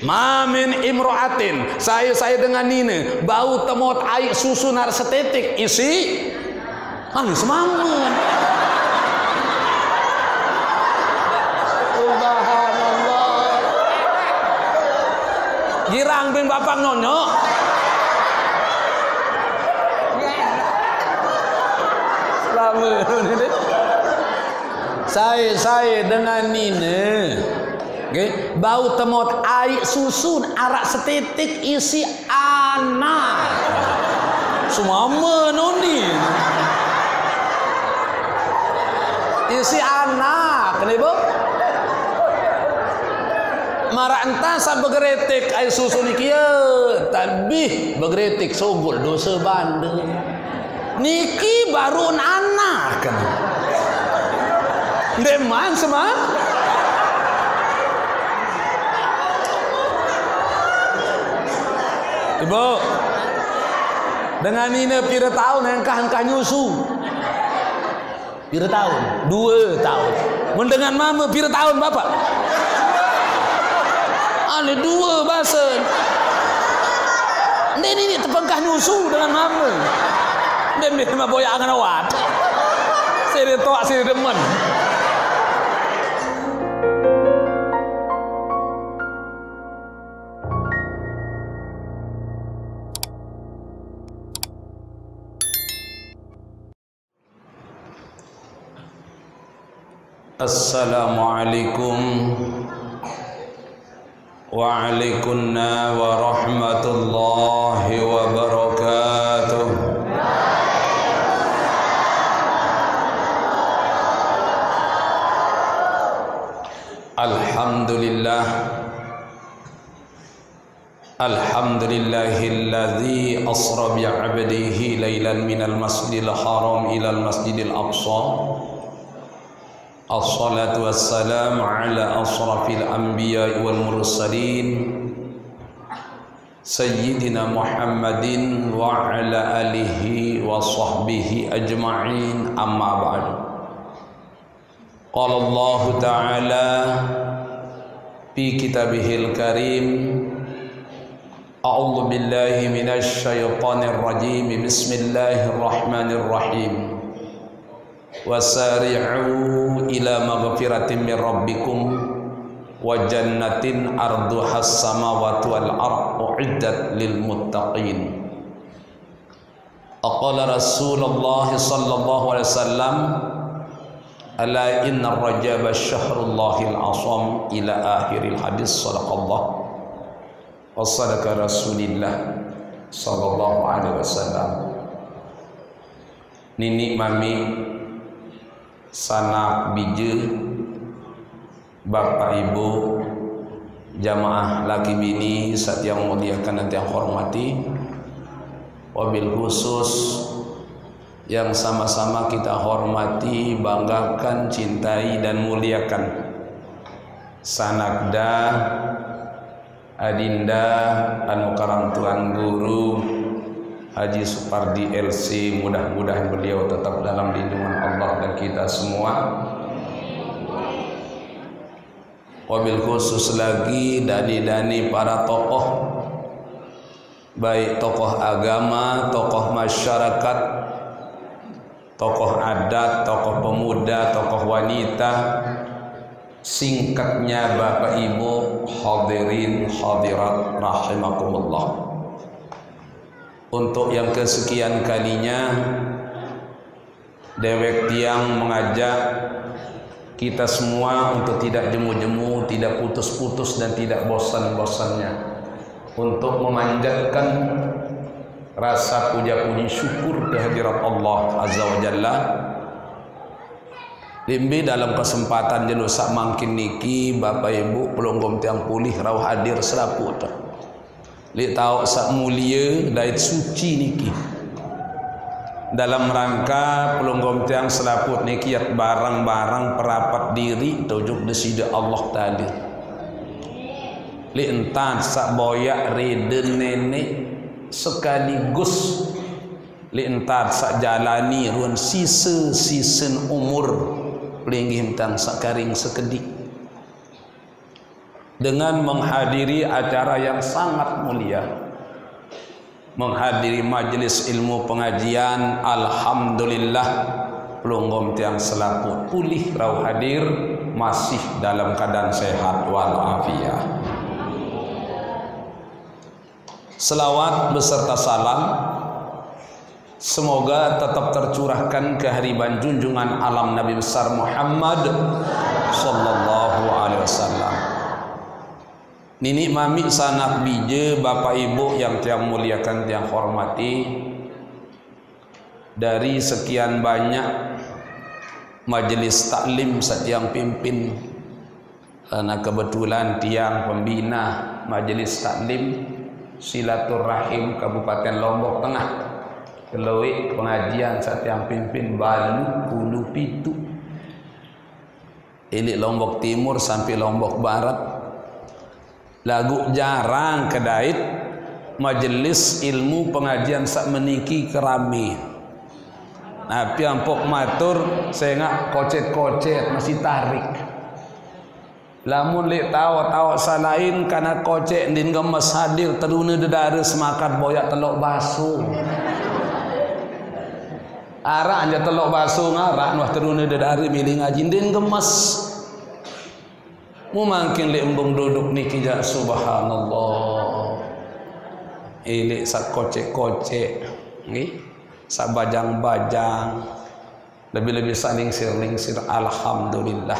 Mamin imro'atin, saya dengan Nina bau temot air susu nar setetik isi anu semangat. Subhanallah. Girang bin bapak nonyo. Selamat. Saya dengan Nina okay. Bau temot air susun arak setetik isi anak semua menoni isi anak kenapa marah entah sa begeretik air susu ni kia tapi begeretik sogol dosa bandel niki baru anak kan deman semua Ibu dengan Nina pira tahun engkah nyusu pira tahun 2 tahun mendengar mama pira tahun bapak ada 2 basen ini tepengkah nyusu dengan mama dan dia mah boya angan awat saya tok saya demen. Assalamualaikum waalaikumsalam warahmatullahi wabarakatuh. Alhamdulillah Alhamdulillahilladzi asra bi'abdihi lailan minal masjidil haram ilal masjidil aqsa. Assalatu wassalamu ala asrafil anbiya wal mursalin Sayyidina Muhammadin wa ala alihi wa sahbihi ajma'in amma ba'du. Qala Allah Ta'ala fi kitabihil karim A'udzu billahi minasy syaithanir rajim. Bismillahirrahmanirrahim. Wasari'u ila maghfiratin min rabbikum wa jannatin arduhas samawati wal ardh uiddat lil muttaqin. Aqala Rasulullah sallallahu alaihi wasallam ala inna rajaba syahrullahil asam ila akhiril hadis. Sadaqallah wa sadaqa Rasulillah sallallahu alaihi wasallam. Nini mami sanak bije bapak ibu jamaah laki bini saat yang muliakan dan yang hormati, wabil khusus yang sama-sama kita hormati, banggakan, cintai dan muliakan sanakda adinda anu karam tuan guru Haji Supardi LC, mudah-mudahan beliau tetap dalam lindungan Allah dan kita semua. Wabil khusus lagi dani-dani para tokoh, baik tokoh agama, tokoh masyarakat, tokoh adat, tokoh pemuda, tokoh wanita, singkatnya Bapak Ibu hadirin hadirat rahimakumullah. Untuk yang kesekian kalinya dewek tiang mengajak kita semua untuk tidak jemu-jemu, tidak putus-putus dan tidak bosan-bosannya untuk memanjatkan rasa puja-puji syukur kehadirat Allah Azza wa Jalla. Limbi dalam kesempatan jenusak mangkin niki Bapak Ibu pelonggom tiang pulih rawah hadir seraput. Li tahu sak mulia dait suci niki dalam rangka pelonggom tiang selaput niki barang-barang perapat diri tujuk desida Allah tadi. Li entan sak boyak reden nenek sekaligus li entan sak jalani ruan sisen umur pelinggih tang sak karing sekedik. dengan menghadiri acara yang sangat mulia, menghadiri majelis ilmu pengajian. Alhamdulillah pelonggom tiang selaput pulih rau hadir, masih dalam keadaan sehat walafiat. Selawat beserta salam semoga tetap tercurahkan ke hariban junjungan alam Nabi besar Muhammad sallallahu alaihi wasallam. Nini mami sanak bije bapak ibu yang tiang muliakan tiang hormati, dari sekian banyak majelis taklim setiang pimpin, karena kebetulan tiang pembina majelis taklim silaturahim Kabupaten Lombok Tengah, kelewik pengajian setiang pimpin Balu Pulu Pitu, ini Lombok Timur sampai Lombok Barat. Lagu jarang kedait majelis ilmu pengajian sak meniki kerami. Nah, piampok matur saya ngak kocet-kocet masih tarik. Lamun lek tahu salain karena kocek din gemes hadir terune dedare semakat boyak telok baso. Arak anja telok baso ngarak nuh terune dedare milih ngaji din gemes. Mu mangkin lek embung duduk niki ja subhanallah. Elek sak kocek-kocek nggih. Sak bajang-bajang. Lebih-lebih saling lingsir alhamdulillah.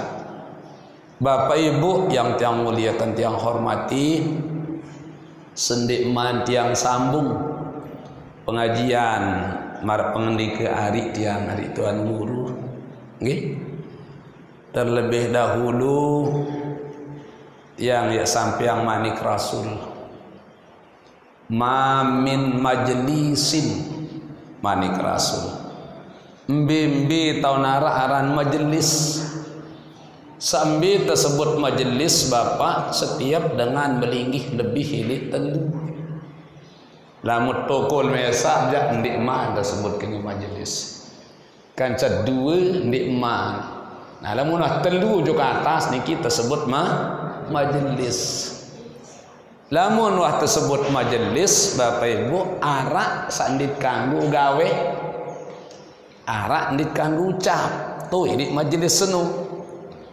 Bapak ibu yang tiang muliakan tiang hormati, sendikman tiang sambung pengajian mar pengendika hari tiang hari tuan guru nggih. Terlebih dahulu yang ya sampai yang manik rasul, mamin majlisin manik rasul mbimbi taunara aran majelis sambil tersebut majelis bapak setiap dengan melinggih lebih hilit telu lamut tokol mesah jak ndikmah tersebut kini majelis kanca dua ndikmah. Nah lamun telu juga atas niki tersebut majelis. Lamun wah tersebut majelis bapak ibu arak sandit kanggo gawe, arak ndit kanggo ucap tuh ini majelis senu.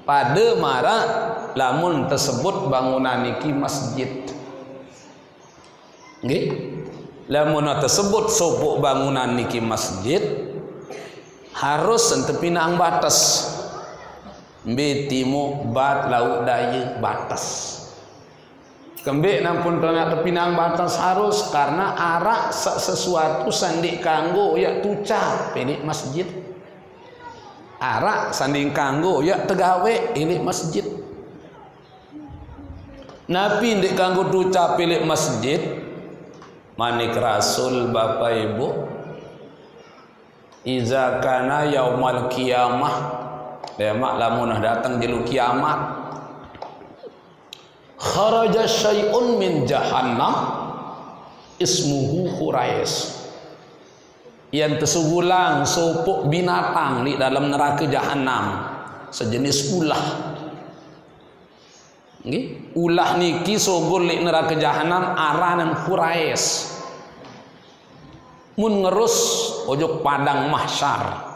Pada mara lamun tersebut bangunan niki masjid nggih, lamun tersebut sopok bangunan niki masjid harus entepinang batas mbe timu bat laut daya batas kembek nampun tengah tepinang batas harus karena arak sesuatu sandik kanggo ya tucap ini masjid. Arak sanding kanggo ya tegawe ini masjid. Nabi ndik kanggo tucap pilih masjid manik rasul bapak ibu iza kana yaumal kiamah demak lamunah datang jelu kiamat kharaja syai'un min jahannam ismuhu Quraisy, yang tersugulang sopok binatang di dalam neraka jahanam sejenis ulah. Nggih, ulah niki sogol di neraka jahanam aranan Quraisy. Mun ngerus ojok padang mahsyar.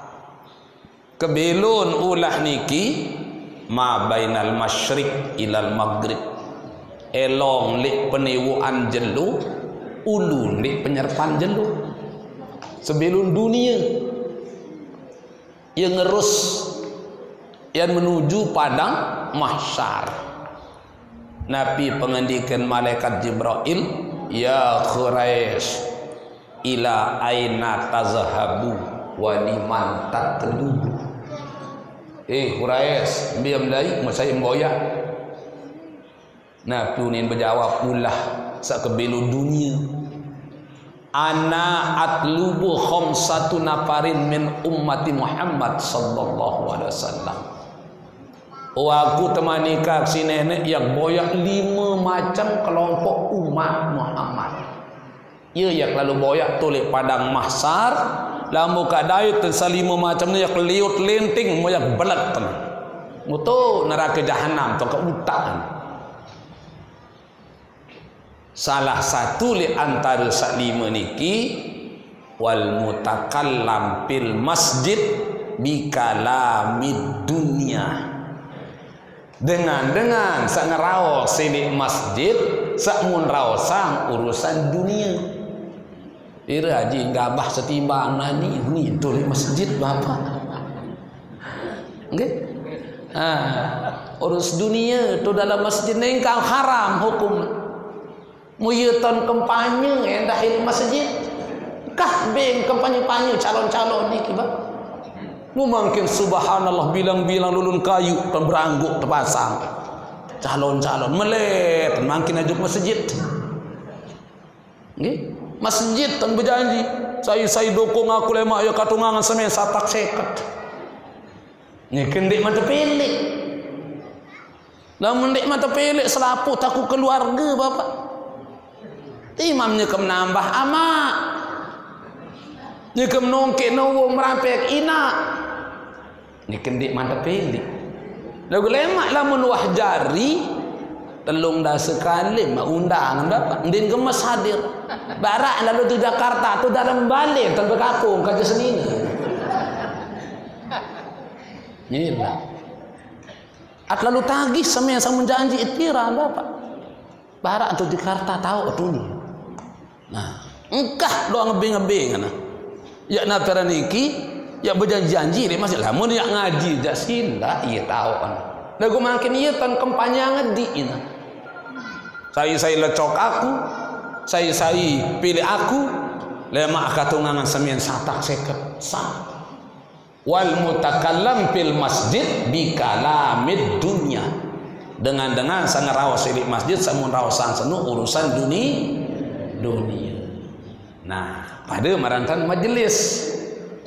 Kebelun ulah niki ma bainal masyriq ilal maghrib. Elong li penewuan jelu, ulun li penyerpan jelu. Sebelum dunia yang ngerus yang menuju padang mahsyar. Nabi pengendikan malaikat Jibril, ya Quraisy ila aina tazhabu wa liman tatlubu. Quraisy biam lai masai mboya. Nabi nin berjawab ulah sak kebelu dunia. Ana atlubu khamsatu nafarin min ummati Muhammad sallallahu alaihi wasallam. Aku temani si nenek yang boyak 5 macam kelompok umat Muhammad. Ia yang lalu boyak tulik padang mahsyar, lamu kadai ten 5 macam ni yang liut lenting moyak belat ten. Mutu neraka jahanam tu ke utaan. Salah satu li antara saklima niki wal mutakallam fil masjid bi kalamid dunya. Dengan sak ngeraos di masjid sak mun raosang urusan dunia. Ira haji gabah setimbang nani ni tu di masjid bapa. Nggih? Urus dunia tu dalam masjid ni kau haram hukum. Muyutan kampanye endah di masjid. Kah beng kampanye-kampanye calon-calon ni kibah. Lu mungkin subhanallah bilang-bilang lulun kayu kan berangguk terpasang. Calon-calon melet makin ajuk masjid. Nggih? Masjid tan berjanji, saya dukung aku lemak ya katungangan semen satak seket. Ni kendik mata pelik. Lah mendik mata pelik selapu taku keluarga bapak. Imamnya kem nambah amak. Ni kem nongkek nowong merampek ina. Ni kendik mata pelik. Lagu lemak lah menuah jari telung dah sekali mak undangan bapak. Ndin gemes hadir. Barak lalu tu Jakarta tu dalam balik tanpa kapung kerja senina. Gila. At lalu tagih semen sang menjanji itira bapak. Barak tu Jakarta tahu tu ni. Nah, engkah doang ngebing-ngebing nah. Ya napera niki ya berjanji-janji dia masih lama dia ngaji jak sila iya tahu kan. Lagu makin iya tan kampanye ngedi ina. Saya lecok aku, saya pilih aku, lemak katungangan semen satak seket sah. Wal mutakallam fil masjid bi kalamid dunya. Dengan sang rawas di masjid samun rawasan senu urusan dunia. Nah, pada marantan majelis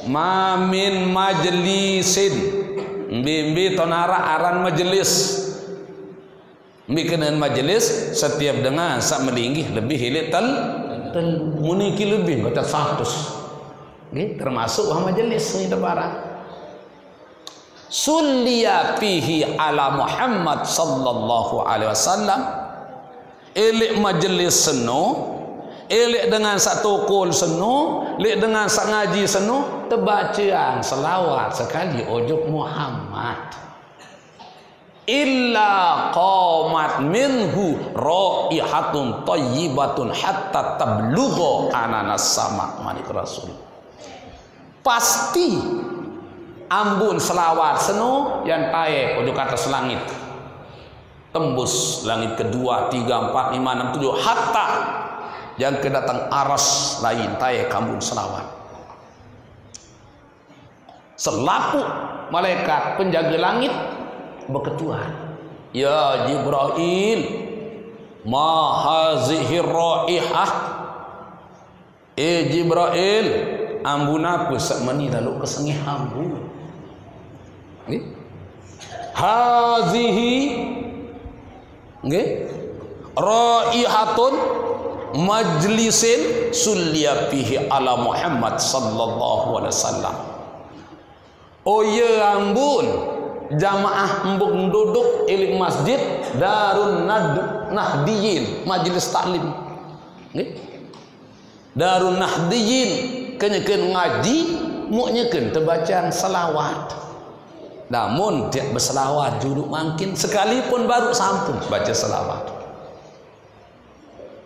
mamin majlisin bimbi tonara aran majelis mikeun majelis setiap dengan sak melinggih lebih hilit tel muniki lebih kata 100 nggih termasuk majelis ni barang sulliya fihi ala Muhammad sallallahu alaihi wasallam elik majelis seno elik dengan sak tokol seno elik dengan sak ngaji seno tebacaan selawat sekali ojok Muhammad illa qamat minhu raihatun thayyibatun hatta tablugha ananas sama manik rasul pasti ambun selawat seno yang tae ojok atas langit tembus langit kedua 3 4 5 6 7 hatta yang kedatang aras lain tae kambun selawat selapu malaikat penjaga langit berketuan ya Jibril ma hazihi raihah Jibril ambun aku sakmeni lalu kesengih ambun nggih hazihi nggih raihatun majlisin sulliya fihi ala Muhammad sallallahu alaihi wasallam oh ya ambun jamaah embuk duduk ilik masjid Darun Nahdiyin majlis taklim nggih Darun Nahdiyin kenyekeun ngaji mu nyekeun tebacaan selawat namun dia berselawat duduk makin sekalipun baru sampun baca selawat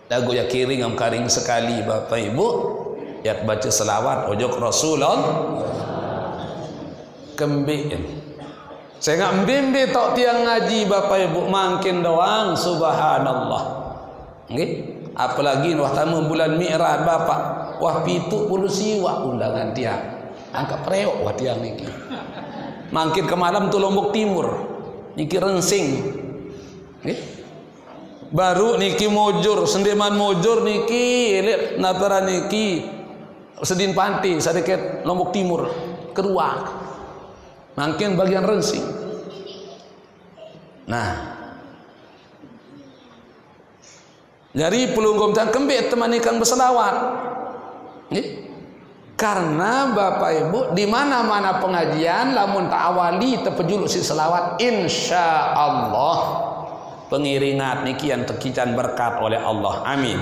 lagu ya kiring am karing sekali bapak ibu ya baca selawat ojok Rasulullah kembin saya nggak mbimbi tok tiang ngaji bapak ibu makin doang subhanallah nggih apalagi wah tamu bulan Mi'raj bapak wah 70 siwa undangan tiang angka preok wah tiang niki makin ke malam tu Lombok Timur niki Rensing nggih baru niki Mojur Sendeman Mojur niki lihat napara niki Sedin Panti sedikit Lombok Timur Keruak makin bagian Rensing nah dari pelunggum dan kembit temanikan berselawat karena bapak ibu di mana-mana pengajian lamun ta'awali terpejuluk si selawat insya Allah pengiringat niki yang terkican berkat oleh Allah. Amin.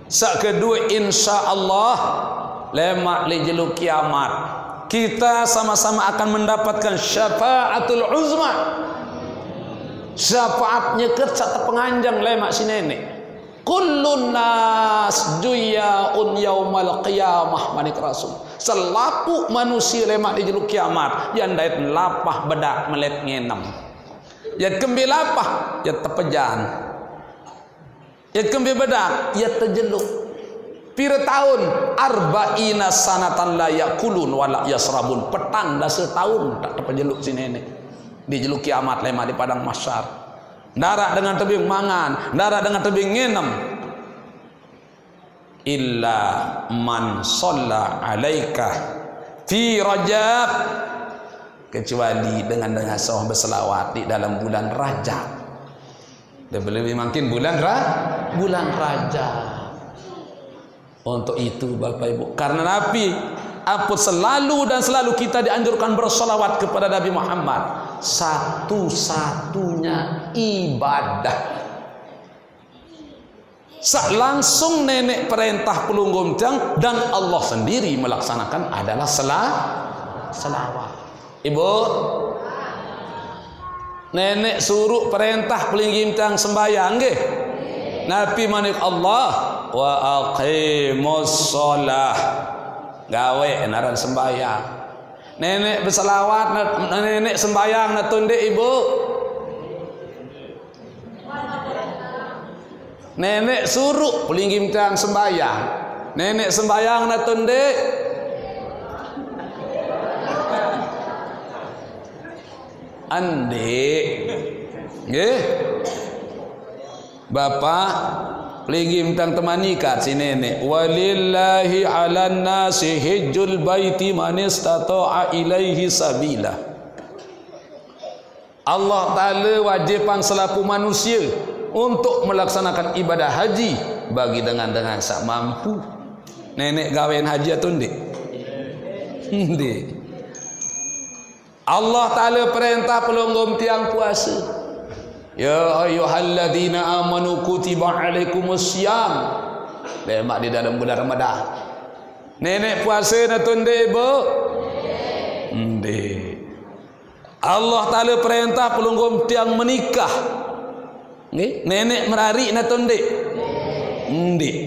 Sak kedua, insyaallah lemak li jeluk kiamat kita sama-sama akan mendapatkan syafaatul uzma. Syafaatnya kerja penganjang lemak si nenek. Kullun nas juyaun yaumal qiyamah manik rasul. Selapu manusia lemak di jeluk kiamat yang dait lapah bedak melet ngenam. Ya kembi lapah ya tepejan. Ya kembi bedak ya terjeluk. Pira tahun arba'ina sanatan la yakulun wala yasrabun. Petang dah setahun tak terjeluk si nenek. Di jeluk kiamat lemak di padang mahsyar. Darah dengan tebing mangan, darah dengan tebing ngenam. Illa man shalla alaika fi Rajab, kecuali dengan seorang berselawat di dalam bulan Rajab. Dan lebih makin bulan Rajab. Untuk itu Bapak Ibu, karena Nabi apa selalu dan selalu kita dianjurkan bersolawat kepada Nabi Muhammad, satu-satunya ibadah. Langsung nenek perintah pelunggum tiang dan Allah sendiri melaksanakan adalah selawat. Ibu, nenek suruh perintah pelunggum tiang sembahyang nggih. Nabi manik Allah wa aqimus shalah, gawe enaran sembahyang. Nenek berselawat, nenek sembahyang natunde ibu. Nenek suruh pelinggim tiang sembahyang, nenek sembahyang natunde. Ande nggih Bapak pelinggim tang temani kat si nenek. Walillahi 'alan nasi hijjul baiti man istata'a ilaihi sabila. Allah Ta'ala wajibkan selaku manusia untuk melaksanakan ibadah haji bagi dengan sak mampu. Nenek gawean haji atau ndik? Ndik. Allah Ta'ala perintah pelonggom tiang puasa. Ya ayyuhalladzina amanu kutiba alaikumussyam. Lemak di dalam bulan Ramadan. Nenek puasa na tunde ibu? Ndik. Allah Ta'ala perintah pelunggum tiang menikah. Nggih, nenek merari na tunde? Ndik.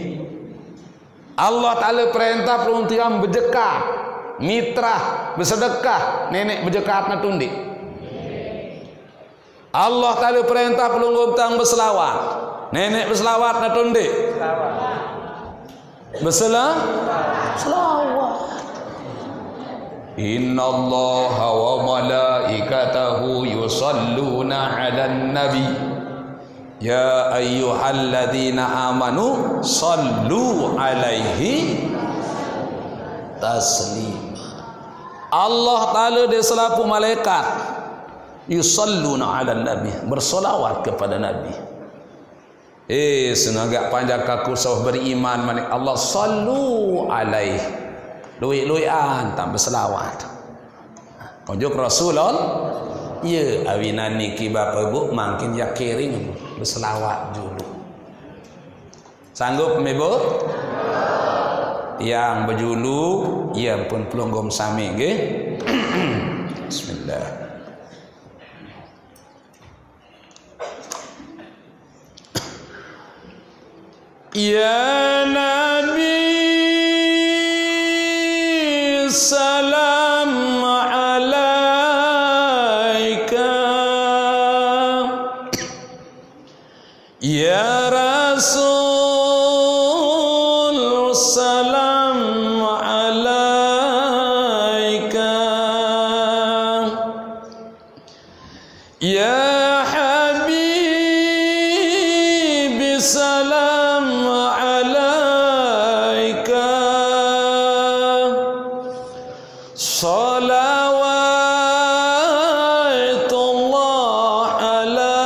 Allah Ta'ala perintah pelunggum tiang berjekat, mitra, bersedekah, nenek berjekat na tunde? Allah Ta'ala perintah pelunggum tiang berselawat, nenek berselawat na tunde? Selawat. Inna Allaha wa malaikatahu yusalluna 'alan nabi ya ayyuhalladzina amanu sallu 'alaihi taslima. Allah Ta'ala dia selaku malaikat yusalluna 'alan nabi, bersolawat kepada nabi. Senagak panjang kaku sawah beriman manik Allah sallu alaihi. Luik-luikan tak berselawat. Konjuk Rasulullah. Ya, awinan niki Bapak Ibu makin yakirin berselawat dulu. Sanggup Ibu? Yang berjulu, ya pun pelunggum sami nggih. Bismillah. Ya Nabi salam alaika, ya Rasul salam alaika, ya Habib salam alaika, salawatullah alaika.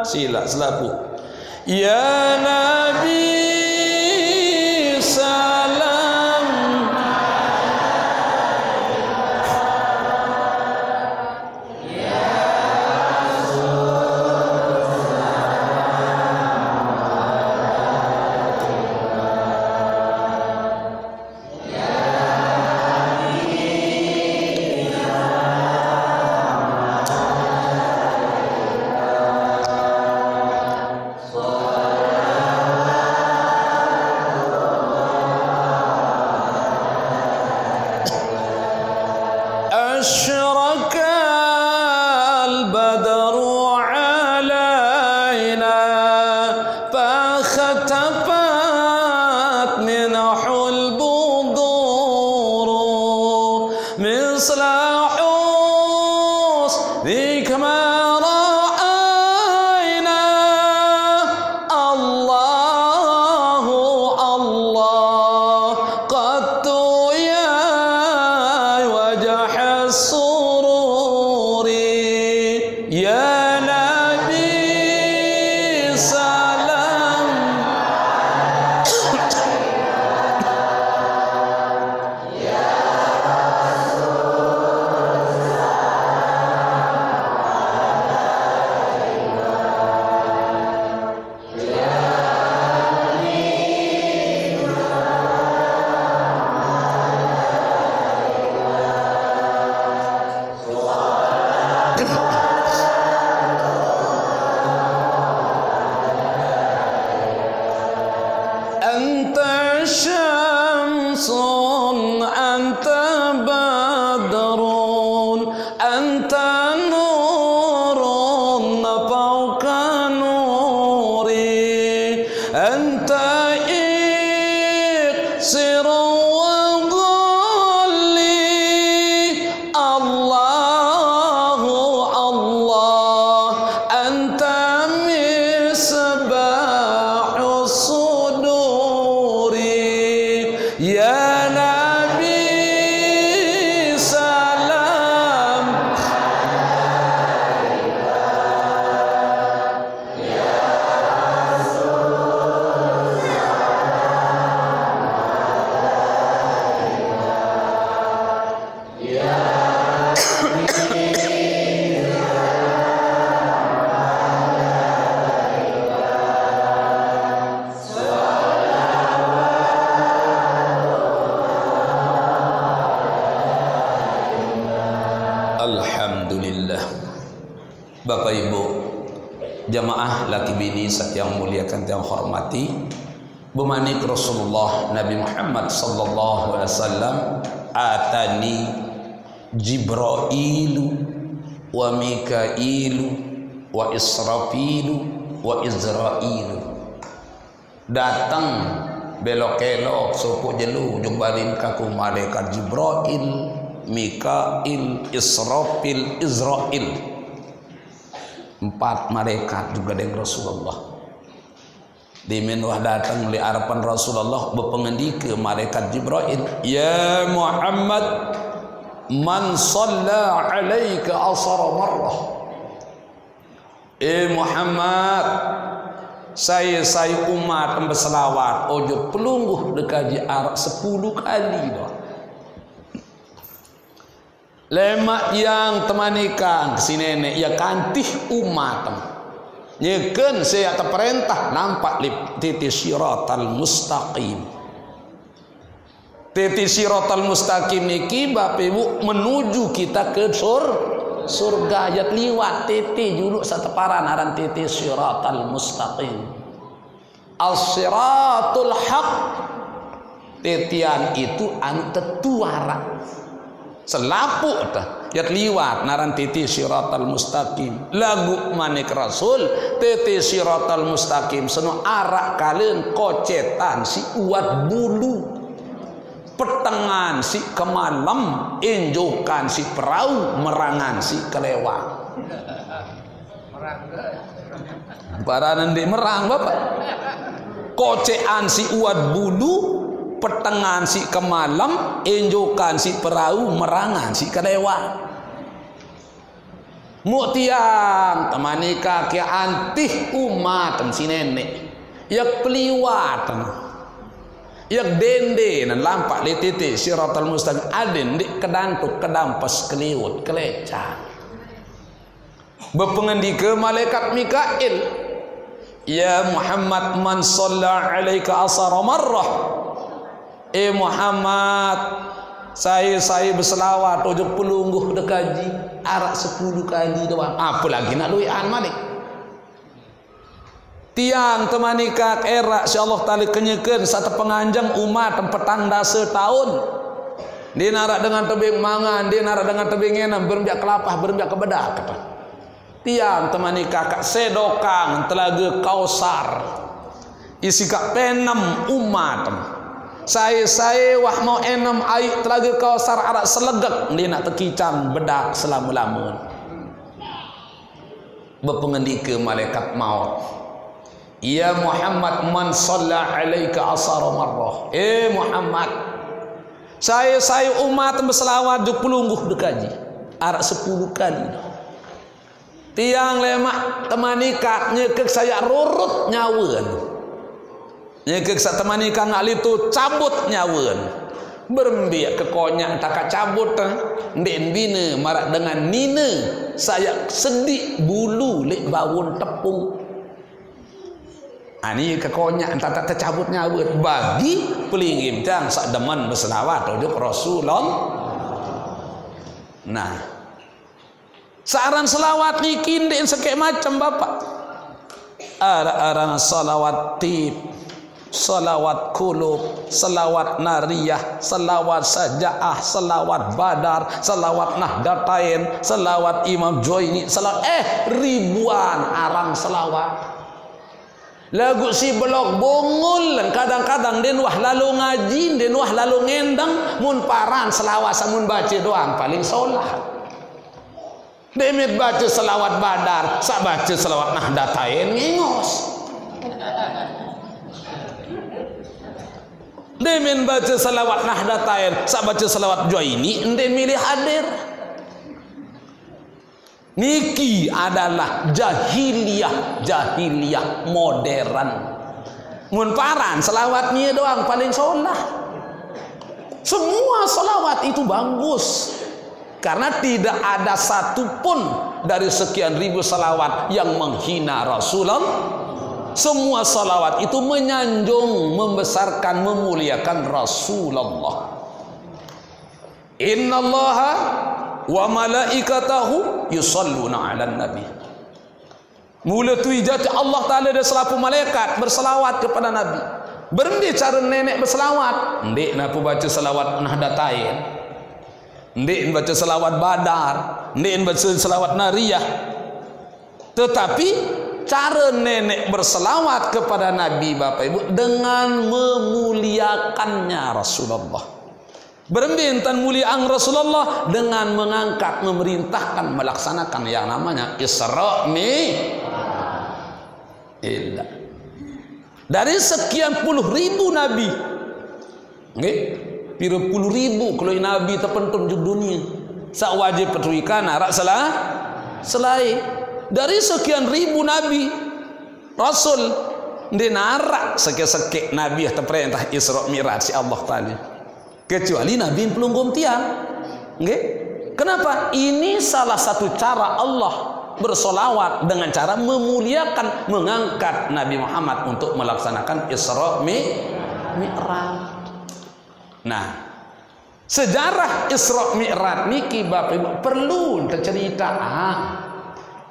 Sila selaku ya Nabi salam رأينا الله الله قط يا وجح السرور يا نبي سلام أنت شمس أنت بدر أنت نور فوق نوري أنت إكسر وظلي الله الله أنت مصباح الصدور يا نبي سلام Alhamdulillah. Bapak Ibu jamaah laki bini yang muliakan yang hormati, bemanik Rasulullah Nabi Muhammad sallallahu alaihi wasallam, atani Jibrailu wa Mikailu wa Israfilu wa Izrailu. Datang belok-kelok suku jelu jumbalin kaku malaikat Jibrail, Mikail, Israfil, Izrail. 4 malaikat juga dengan Rasulullah. Di menwah datang li harapan Rasulullah berpengendika malaikat Jibrail, ya Muhammad, man shalla alaika asara marrah. Muhammad, saya umat berselawat ojo pelungguh dekaji arak 10 kali dah. Lemak yang temanikan si nenek ya kantih umat nyeken saya terperintah nampak lip titi siratal mustaqim. Titi siratal mustaqim niki Bapak Ibu menuju kita ke surga. Ayat liwat titi juluk sateparan aran titi siratal mustaqim. As-siratul haq, titian itu antetuara selapuk dah yat liwat naran titi siratal mustaqim. Lagu manik Rasul titi siratal mustaqim seno arak kalian kocetan si uat bulu, petengan si kemalam, injukan si perahu, merangan si kelewat. Paranan di merang Bapak. Kocean si uat bulu, petengan si kemalam, injukan si perahu, merangan si kelewat. Mutiang temani kaki antih umat si nenek yak peliwat yak dende dan lampak li titik siratal mustaqim aden di kedantuk kedampas keliwut kelecah. Berpengendika malaikat Mikail, ya Muhammad, man shalla alaika asara marrah. Muhammad, saya berselawat ojok pelungguh dekaji arak 10 kali doang. Apa lagi nak luian malik? Tiang temanikak era si Allah Ta'ala kenyekan satu penganjang umat petanda setahun. Dia narak dengan tebing mangan, dia narak dengan tebing enam, berbiak kelapah, berbiak kebedak. Tiang temanikak sedokang telaga kausar. Isi kak penam umat. Saya wah mau enam air telaga kausar arak selegak dia nak tekicam bedak selama-lama. berpengendika malaikat maut, ya Muhammad, man shalla alaika asara marrah. Muhammad, saya umat berselawat di pelungguh dekaji arak 10 kali. Tiang lemak temanika nyekek saya rurut nyawan, nyekek saya temanika ngali tu cabut nyawan. Berembiak ke konyak tak cabut ndek bina marak dengan nina saya sedik bulu lek bawun tepung. Ani ke konyak tak tercabut nyawa bagi pelingim tang sak demen berselawat untuk Rasulullah. Nah, saran selawat niki ndek sekek macam bapak. Arana salawat tib, salawat kulub, salawat nariyah, salawat sajaah, salawat badar, salawat nahdatain, salawat Imam Joini, salawat ribuan arang selawat. Lagu si blok bongol kadang-kadang den wah lalu ngaji, den wah lalu ngendang, mun paran selawat samun baca doang paling solah. Demit baca selawat badar, sak baca selawat nahdatain ngingos. Demen baca salawat nahdatain, sak baca salawat Juaini, ende milih hadir. Niki adalah jahiliyah modern. Mun paran selawatnya doang paling solah. Semua salawat itu bagus, karena tidak ada satupun dari sekian ribu salawat yang menghina Rasulullah. Semua salawat itu menyanjung, membesarkan, memuliakan Rasulullah. Innallaha wa malaikatahu yusalluna 'alan nabi. Mula tu ijat Allah Taala dan selapu malaikat berselawat kepada Nabi. Berndi cara nenek berselawat, ndik napa baca selawat nahdatain, ndik baca selawat badar, ndik baca selawat nariyah. Tetapi cara nenek berselawat kepada Nabi Bapak Ibu dengan memuliakannya Rasulullah. Bermintan muliaan Rasulullah dengan mengangkat, memerintahkan, melaksanakan yang namanya Isra Mi'raj. Dari sekian puluh ribu Nabi, puluh puluh ribu kalau Nabi terpentum di dunia, sak wajib petuikan arak salah selain. Dari sekian ribu Nabi Rasul dinarak sekek-sekek Nabi yang terperintah Isra Mi'raj si Allah Ta'ala, kecuali Nabi pelunggum tiang. Kenapa? Ini salah satu cara Allah bersolawat dengan cara memuliakan, mengangkat Nabi Muhammad untuk melaksanakan Isra Mi'raj. Nah, sejarah Isra Mi'raj niki Bapak Ibu perlu tercerita.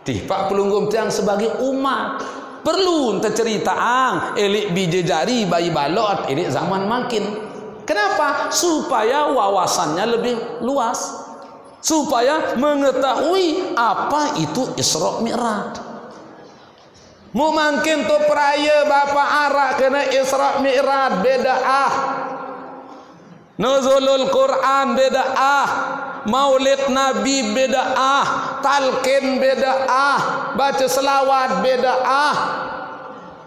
Pak pelunggum tiang sebagai umat perlu tercerita elik biji jari bayi balot ini zaman makin. Kenapa? Supaya wawasannya lebih luas, supaya mengetahui apa itu Isra Mi'raj. Mu makin tu peraya Bapak arak kena Isra Mi'raj bedaah, nuzulul Quran bedaah, Maulid Nabi bedaah, talqin bedaah, baca selawat bedaah,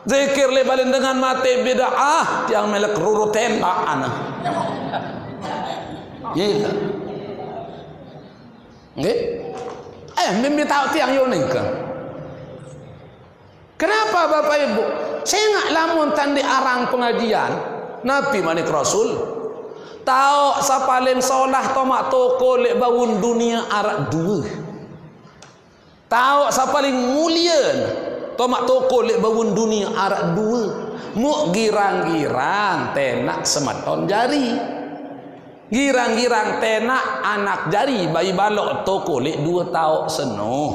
zikir lebalin dengan mati bedaah, yang melek ruruten ana. Iya. Nggih? Mimpi tahu tiang yo nika. Kenapa Bapak Ibu? Saya ngak lamun tandi arang pengajian Nabi manik Rasul. Tahu sa paling solah tomak toko lek bawun dunia arak dua. Tahu sa paling mulia tomak toko lek bawun dunia arak dua. Mu girang-girang tenak sematon jari, girang-girang tenak anak jari bayi balok toko lek 2 tahun senuh.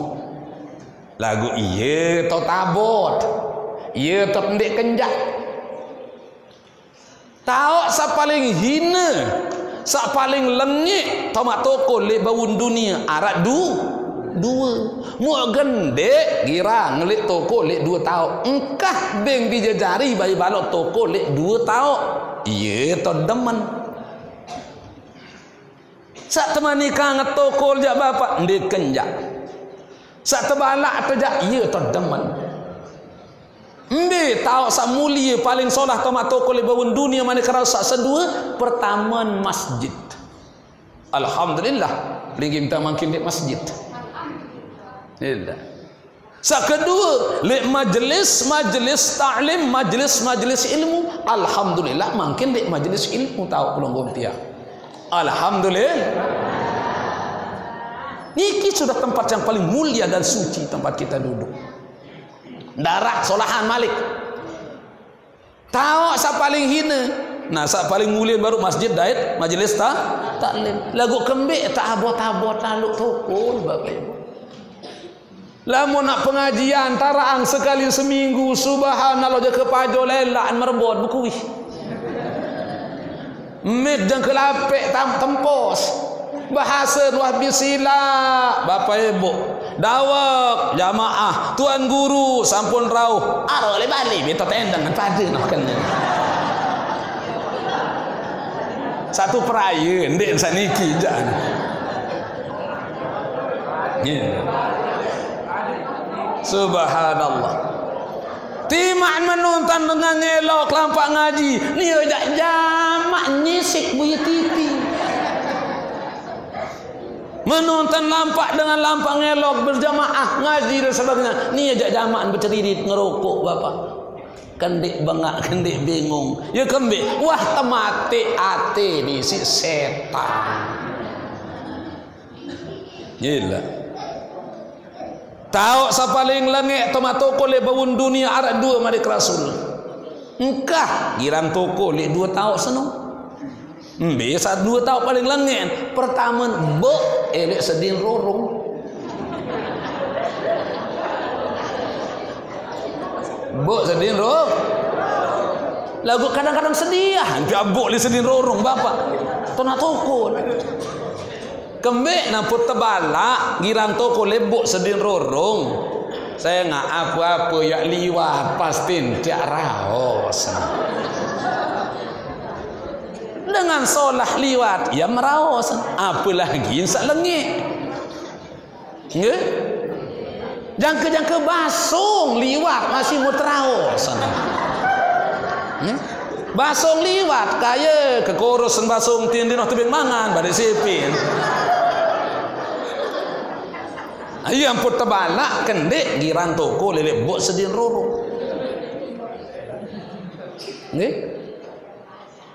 Lagu iye to tabot, iye to pendek kenjak. Tahu sa paling hina, sa paling lengit tomak toko le bawun dunia arak dua. Mu gende girang ngelik toko le 2 tahun. Engkah beng dijajari bayi balok toko le 2 tahun. Iya to demen. Sa temani kanget toko jak bapak ndek kenjak. Sak terbalak terjak ia terdeman. Mbe tahu sak mulia paling solah tomat toko le bawun dunia mana kerau sak sedua pertama masjid. Alhamdulillah lagi minta makin di masjid. Alhamdulillah. Sak kedua le majlis ta'lim, majlis ilmu. Alhamdulillah makin di majlis ilmu tahu pulang gomtia. Alhamdulillah. Niki sudah tempat yang paling mulia dan suci tempat kita duduk. Darah solahan Malik. Tahu sa paling hina. Nah, sa paling mulia baru masjid dait majlis taklim. Lagu kembik tak abot-abot lalu tokol Bapak Ibu. Lamun nak pengajian taraan sekali seminggu subhanallah je kepajo lelaan merebot bukuih. Mid dan kelapek tempos. Bahasa luar bisila Bapak Ibu dawak jamaah tuan guru sampun rauh aro le bali minta tendang kan pada nak kena satu peraya ndek saniki jan subhanallah timaan menonton dengan ngelok lampak ngaji ni jak jamak nyisik buya TV menonton lampak dengan lampak ngelok berjamaah ngaji dan sebagainya ni ajak jamaah berceridit ngerokok bapak kendik bengak kendik bingung ya kembik wah temate ate ni si setan gila tahu sa paling lengek tomat toko le bawun dunia arak dua madik rasul engkah girang toko le dua tahu senang biasa 2 tahun paling lengen. Pertama bok elek sedin rorong. Bok sedin rorong. Lagu kadang-kadang sedih. Hampir bok li sedin rorong bapak. Tona toko. Kembek na put tebalak giran toko lebok sedin rorong. Saya ngak apa-apa yak liwat pastin tiak raos. Dengan solah liwat ya meraos apalagi sak lengit nggih jangka-jangka basung liwat masih mau teraos basung liwat kaya kekorusan basung tin dino tebing mangan badai sipin ayo ampun tebalak kendek giran toko lelek bok sedin roro nggih.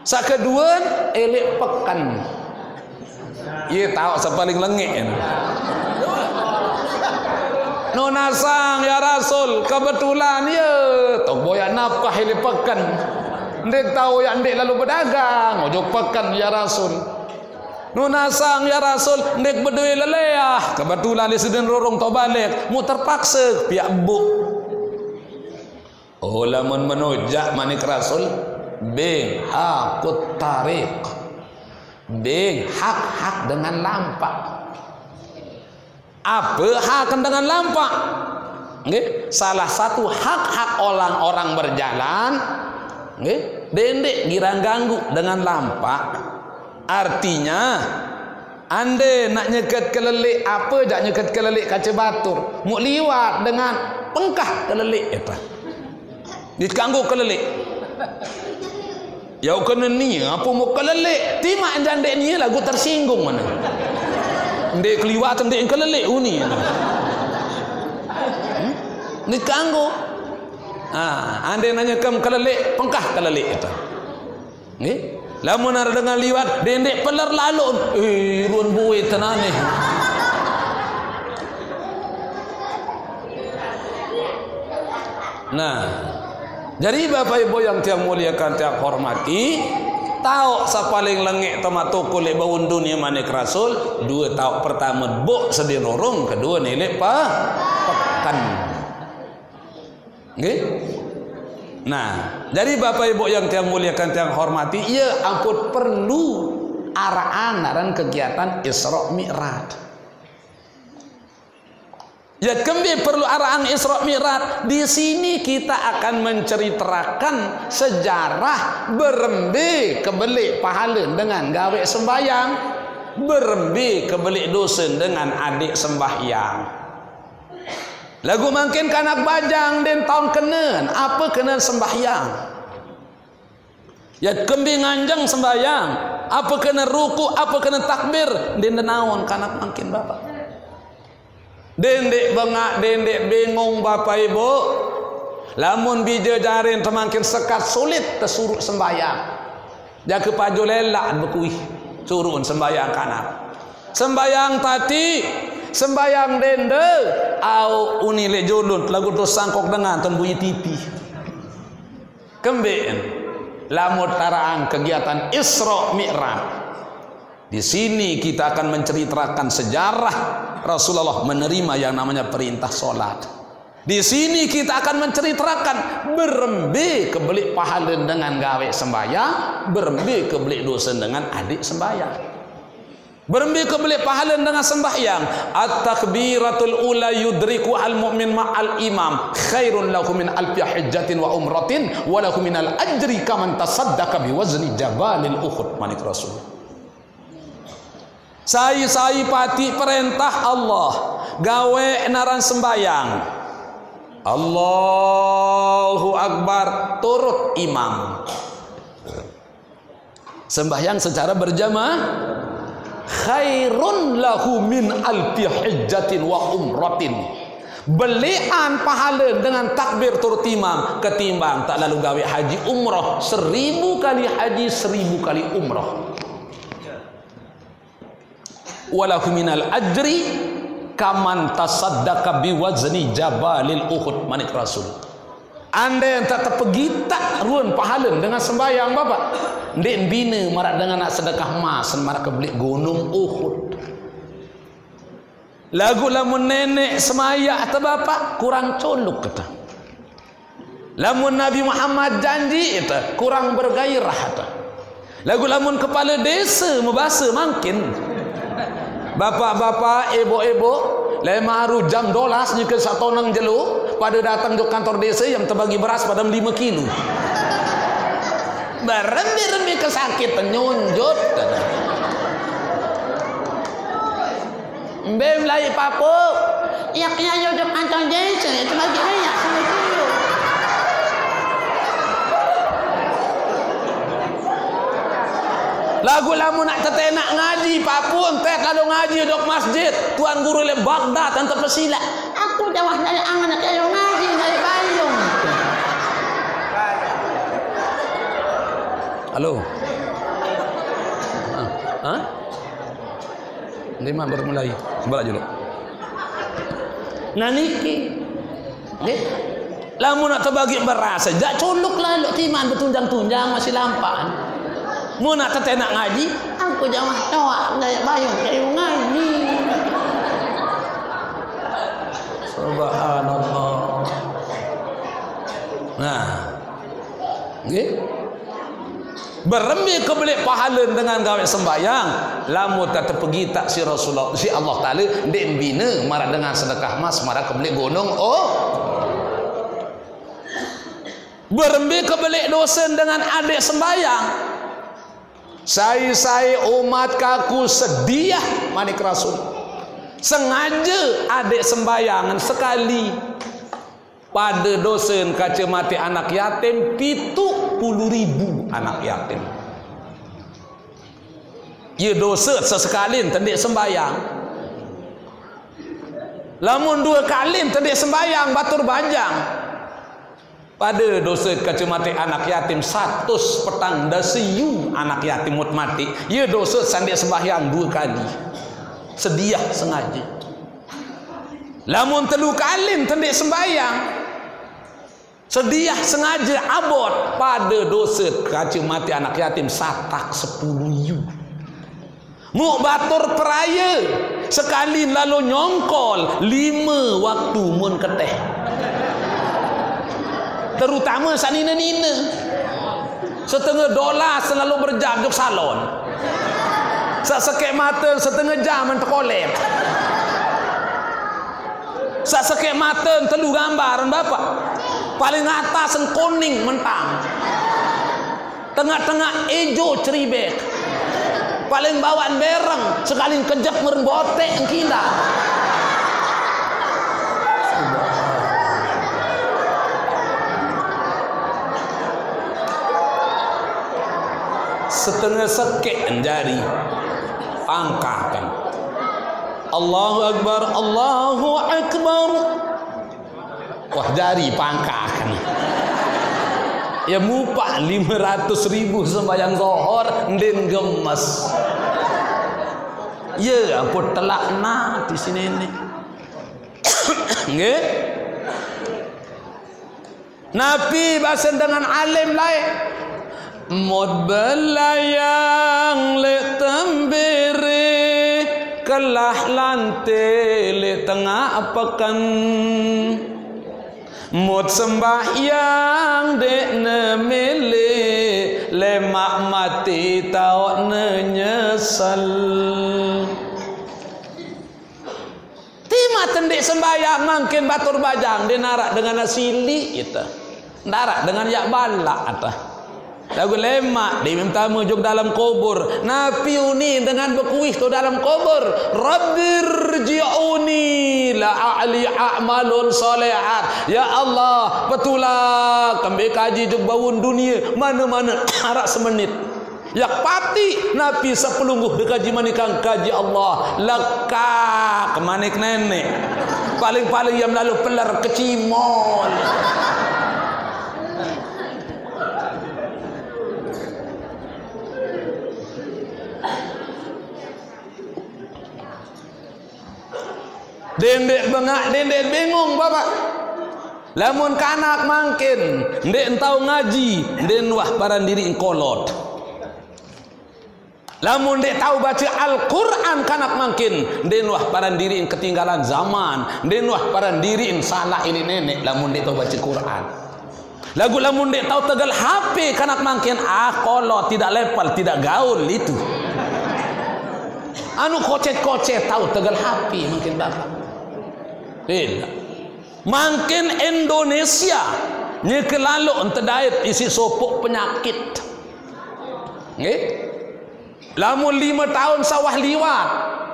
Sak kedua elek pekan. Ia tahu sa paling lengit. Nona sang ya Rasul kebetulan ya tok boya nafkah elek pekan. Ndek tahu ya ndek lalu berdagang ojo pekan ya Rasul. Nona sang ya Rasul ndek bedui leleah kebetulan li sedin rorong tok balik mu terpaksa piak buk. Oh lamun menujak manik Rasul bing hakut tarik bing hak dengan lampak apa hak dengan lampak nggih salah satu hak orang-orang berjalan nggih dendek girang ganggu dengan lampak artinya ande nak nyeket kelelik apa jak nyeket kelelik kaca batur mu liwat dengan pengkah kelelik eta diganggu kelelik ya kena ni apa mau kelelek timak jandek ni lagu tersinggung mana ndek keliwatan ndek kelelek uni ni kanggo ande nanya kam kelelek pengkah kelelek itu nggih lamun ada dengan liwat dendek peler lalun ruan buih tenane nah jadi Bapak Ibu yang tiang muliakan tiang hormati tahu sa paling lengek tomat toko lek bawun dunia manik Rasul 2 tahun pertama bok sedin rorong kedua nilai pekan nggih nah jadi Bapak Ibu yang tiang muliakan tiang hormati ia ampun perlu araan kegiatan Isra Mi'raj. Ya kembali perlu arahan Isra Mi'raj. Di sini kita akan menceritakan sejarah berembe kebelik pahala dengan gawe sembahyang, berembe kebelik dosa dengan adik sembahyang. Lagu makin kanak bajang den tahun kenen apa kenen sembahyang. Ya kembing anjang sembahyang, apa kena ruku, apa kena takbir, den naon kanak makin bapak. Dendek bengak, dendek bingung bapak ibu. Lamun bija jarin temakin sekat sulit tersuruh sembahyang. Jaga paju lelak berkuih suruh sembahyang kanak. Sembahyang tadi, sembahyang dende, au unile julun lagu terus sangkok dengan ton bunyi tipi. Kembeen, lamun taraan kegiatan Isra Mi'raj. Di sini kita akan menceritakan sejarah Rasulullah menerima yang namanya perintah solat. Di sini kita akan menceritakan berembe kebelik pahala dengan gawe sembahyang, berembe kebelik dosa dengan adik sembahyang. Berembe kebelik pahala dengan sembahyang. At-takbiratul ula yudriku al-mu'min ma'al imam khairun lahu min alfi hajjatin wa umratin wa lahu min al-ajri kaman tasaddaqa biwazni jabalil Uhud. Manik Rasul. Sai pati perintah Allah gawe naran sembahyang. Allahu Akbar turut imam. Sembahyang secara berjamaah khairun lahu min alfi hajjatin wa umratin. Belian pahala dengan takbir turut imam ketimbang tak lalu gawe haji umrah 1000 kali haji 1000 kali umrah. Walahu minal ajri kaman tasaddaqa biwazni jabalil Uhud. Manik Rasul. Anda yang tak terpergi tak ruan pahala dengan sembahyang bapak. Ndek bina marak dengan nak sedekah emas marak kebeli gunung Uhud. Lagu lamun nenek semaya atau bapak kurang colok kata. Lamun Nabi Muhammad janji itu kurang bergairah kata. Lagu lamun kepala desa membasa makin. Bapak-bapak, ibu-ibu, lemaru jam dolas nyekil satu nang jelu pada datang ke kantor desa yang terbagi beras pada 5 kilo. Berembi-rembi kesakit nyunjut. Mbem lai papu, yak yo ke kantor desa itu bagi raya 1 kilo. Lagu lamun nak tetenak ngaji papun teh kalau ngaji dok masjid tuan guru le Baghdad tanpa pesila aku jawah dari angan nak ayo ngaji dari payung. Halo. Hah? Lima baru mulai. Sebelah dulu. Nah niki. Nggih. Lamun nak terbagi beras sejak culuk lah lok timan bertunjang-tunjang masih lampaan. Mau nak tetenak ngaji, aku jawah cowok dari payung ayo ngaji. Subhanallah. Nah, nggih. Berembi kebelik pahala dengan gawe sembahyang, lamun tak terpergi tak si Rasulullah, si Allah Taala ndek bina marah dengan sedekah mas marah kebelik gunung Berembi kebelik dosa dengan adik sembahyang. Saya umat kaku sedia manik Rasul. Sengaja adik sembayangan sekali pada dosen kaca mati anak yatim 70.000 anak yatim. Ya dosa sesekali tendik sembayang. Lamun 2 kali tendik sembayang batur banjang. Pada dosa kacamata anak yatim 100 petang dasiu anak yatim mati. Ya dosa sandik sembahyang 2 kali. Sedia sengaja. Lamun 3 kali tendik sembahyang. Sedia sengaja abot pada dosa kacamata anak yatim satak 10.000. Mu batur peraya sekali lalu nyongkol 5 waktu mun keteh. Terutama sanina-nina $1 selalu berjam duk salon. Sekek mata 1/2 jam terkolep. Sekek mata 3 gambaran bapak. Paling atas kuning mentang. Tengah-tengah hijau ceribek. Paling bawaan bereng sekali kejak meren botek engkinda. setengah sekek jari pangkakan. Allahu Akbar, Allahu Akbar. Wah, jari pangkakan. Ya mupak 500.000 sembahyang zuhur ndin gemes. Ya ampun telak nak di sini ni. Nggih. Nabi bahasan dengan alim lain. Mod belayang le tembere kelah lante le tengah pekan. Mod sembahyang dek nemele lemak mati tau nyesal. Tima tendek sembahyang mungkin batur bajang dia narak dengan asili itu. Narak dengan yak balak atah. Lagu lemak dia minta mujuk dalam kubur. Nabi uni dengan berkuih tu dalam kubur. Rabbirji'uni la'ali a'malun solehat. Ya Allah, betulah kami kaji juk bawun dunia mana-mana harak semenit. Yak pati Nabi sepelungguh dikaji manikang kaji Allah. Lekak kemanik nenek. Paling-paling yang lalu pelar kecimol. Dendek bengak, dendek bingung bapak. Lamun kanak mangkin, ndek entau ngaji, ndek wah paran diri kolot. Lamun ndek tahu baca Al-Quran kanak mangkin, ndek wah paran diri ketinggalan zaman, ndek wah paran diri salah ini nenek. Lamun ndek tahu baca Quran. Lagu lamun ndek tahu tegal HP kanak mangkin, kolot, tidak level, tidak gaul itu. Anu kocet-kocet tahu tegal HP mungkin bapak. Tidak. Makin Indonesia nyekelalu entedait isi sopok penyakit. Nggih. Lamun 5 tahun sawah liwat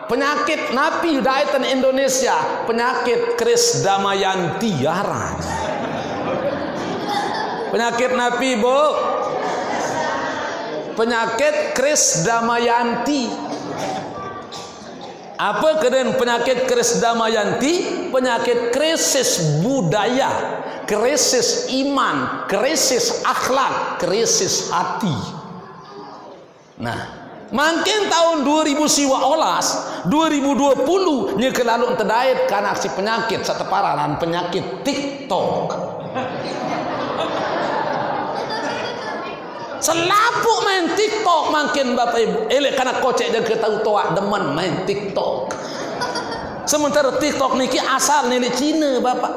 penyakit napi daitan Indonesia, penyakit Kris Damayanti yaran. Penyakit napi, Bu. Penyakit Kris Damayanti. Apa keren penyakit Kris Damayanti? Penyakit krisis budaya, krisis iman, krisis akhlak, krisis hati. Nah, makin tahun 2020 nyekelalu terdait karena aksi penyakit seteparanan penyakit TikTok. Selapuk main TikTok makin bapak ibu. Elek karena kocek dan ketahu toak demen main TikTok. Sementara TikTok niki asal nenek Cina bapak.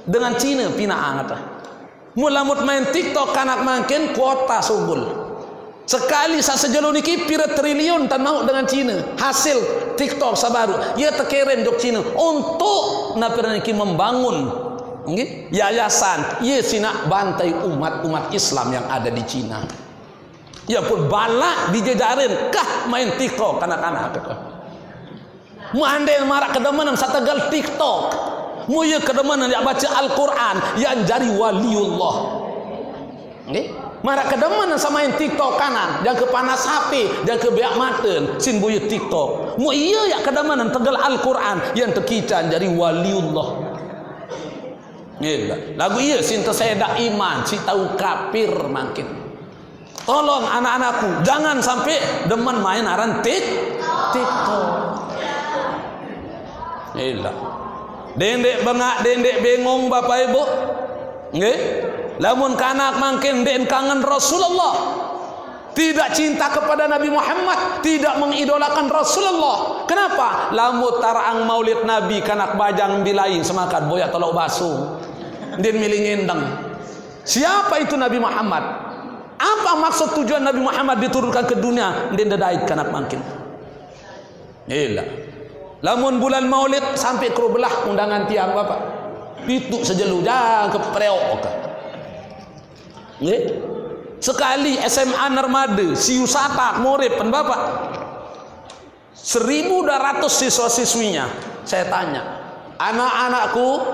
Dengan Cina pinaan kata. Mulamut main TikTok kanak makin kuota subul. Sekali sejauh niki pira triliun tan mau dengan Cina. Hasil TikTok sabaru. Ia tekeren dok Cina untuk napira niki membangun yayasan ia sinak bantai umat Islam yang ada di Cina. Ya pun balak dijejarin kah main TikTok kanak-kanak. Mu andai marak kedemanan sategal TikTok. Mu ye kedemanan yang baca Al-Quran yang jari waliullah. Nggih? Marak kedemanan sama main TikTok kanan, yang kepanas HP, yang ke beak maten sin buye TikTok. Mu iya ya kedemanan tegal Al-Quran yang tekican jari waliullah. Lagu iya sinta saya dak iman si tahu kafir makin. Tolong anak-anakku jangan sampai demen main aran TikTok. Dendek bengak, dendek bengong bapak ibu. Nggih. Lamun kanak makin den kangen Rasulullah. Tidak cinta kepada Nabi Muhammad, tidak mengidolakan Rasulullah. Kenapa? Lamun tarang maulid Nabi kanak bajang bilaing semakan boya tolok basuh. Din milingendang. Siapa itu Nabi Muhammad? Apa maksud tujuan Nabi Muhammad diturunkan ke dunia? Din dadait kanak makin. Iyalah. Lamun bulan Maulid sampai ke belah undangan tiang bapak. Itu sejelu jangan ke preok. Nggih. Sekali SMA Narmada siusata murid pen bapak 1.200 siswa-siswinya. Saya tanya, anak-anakku,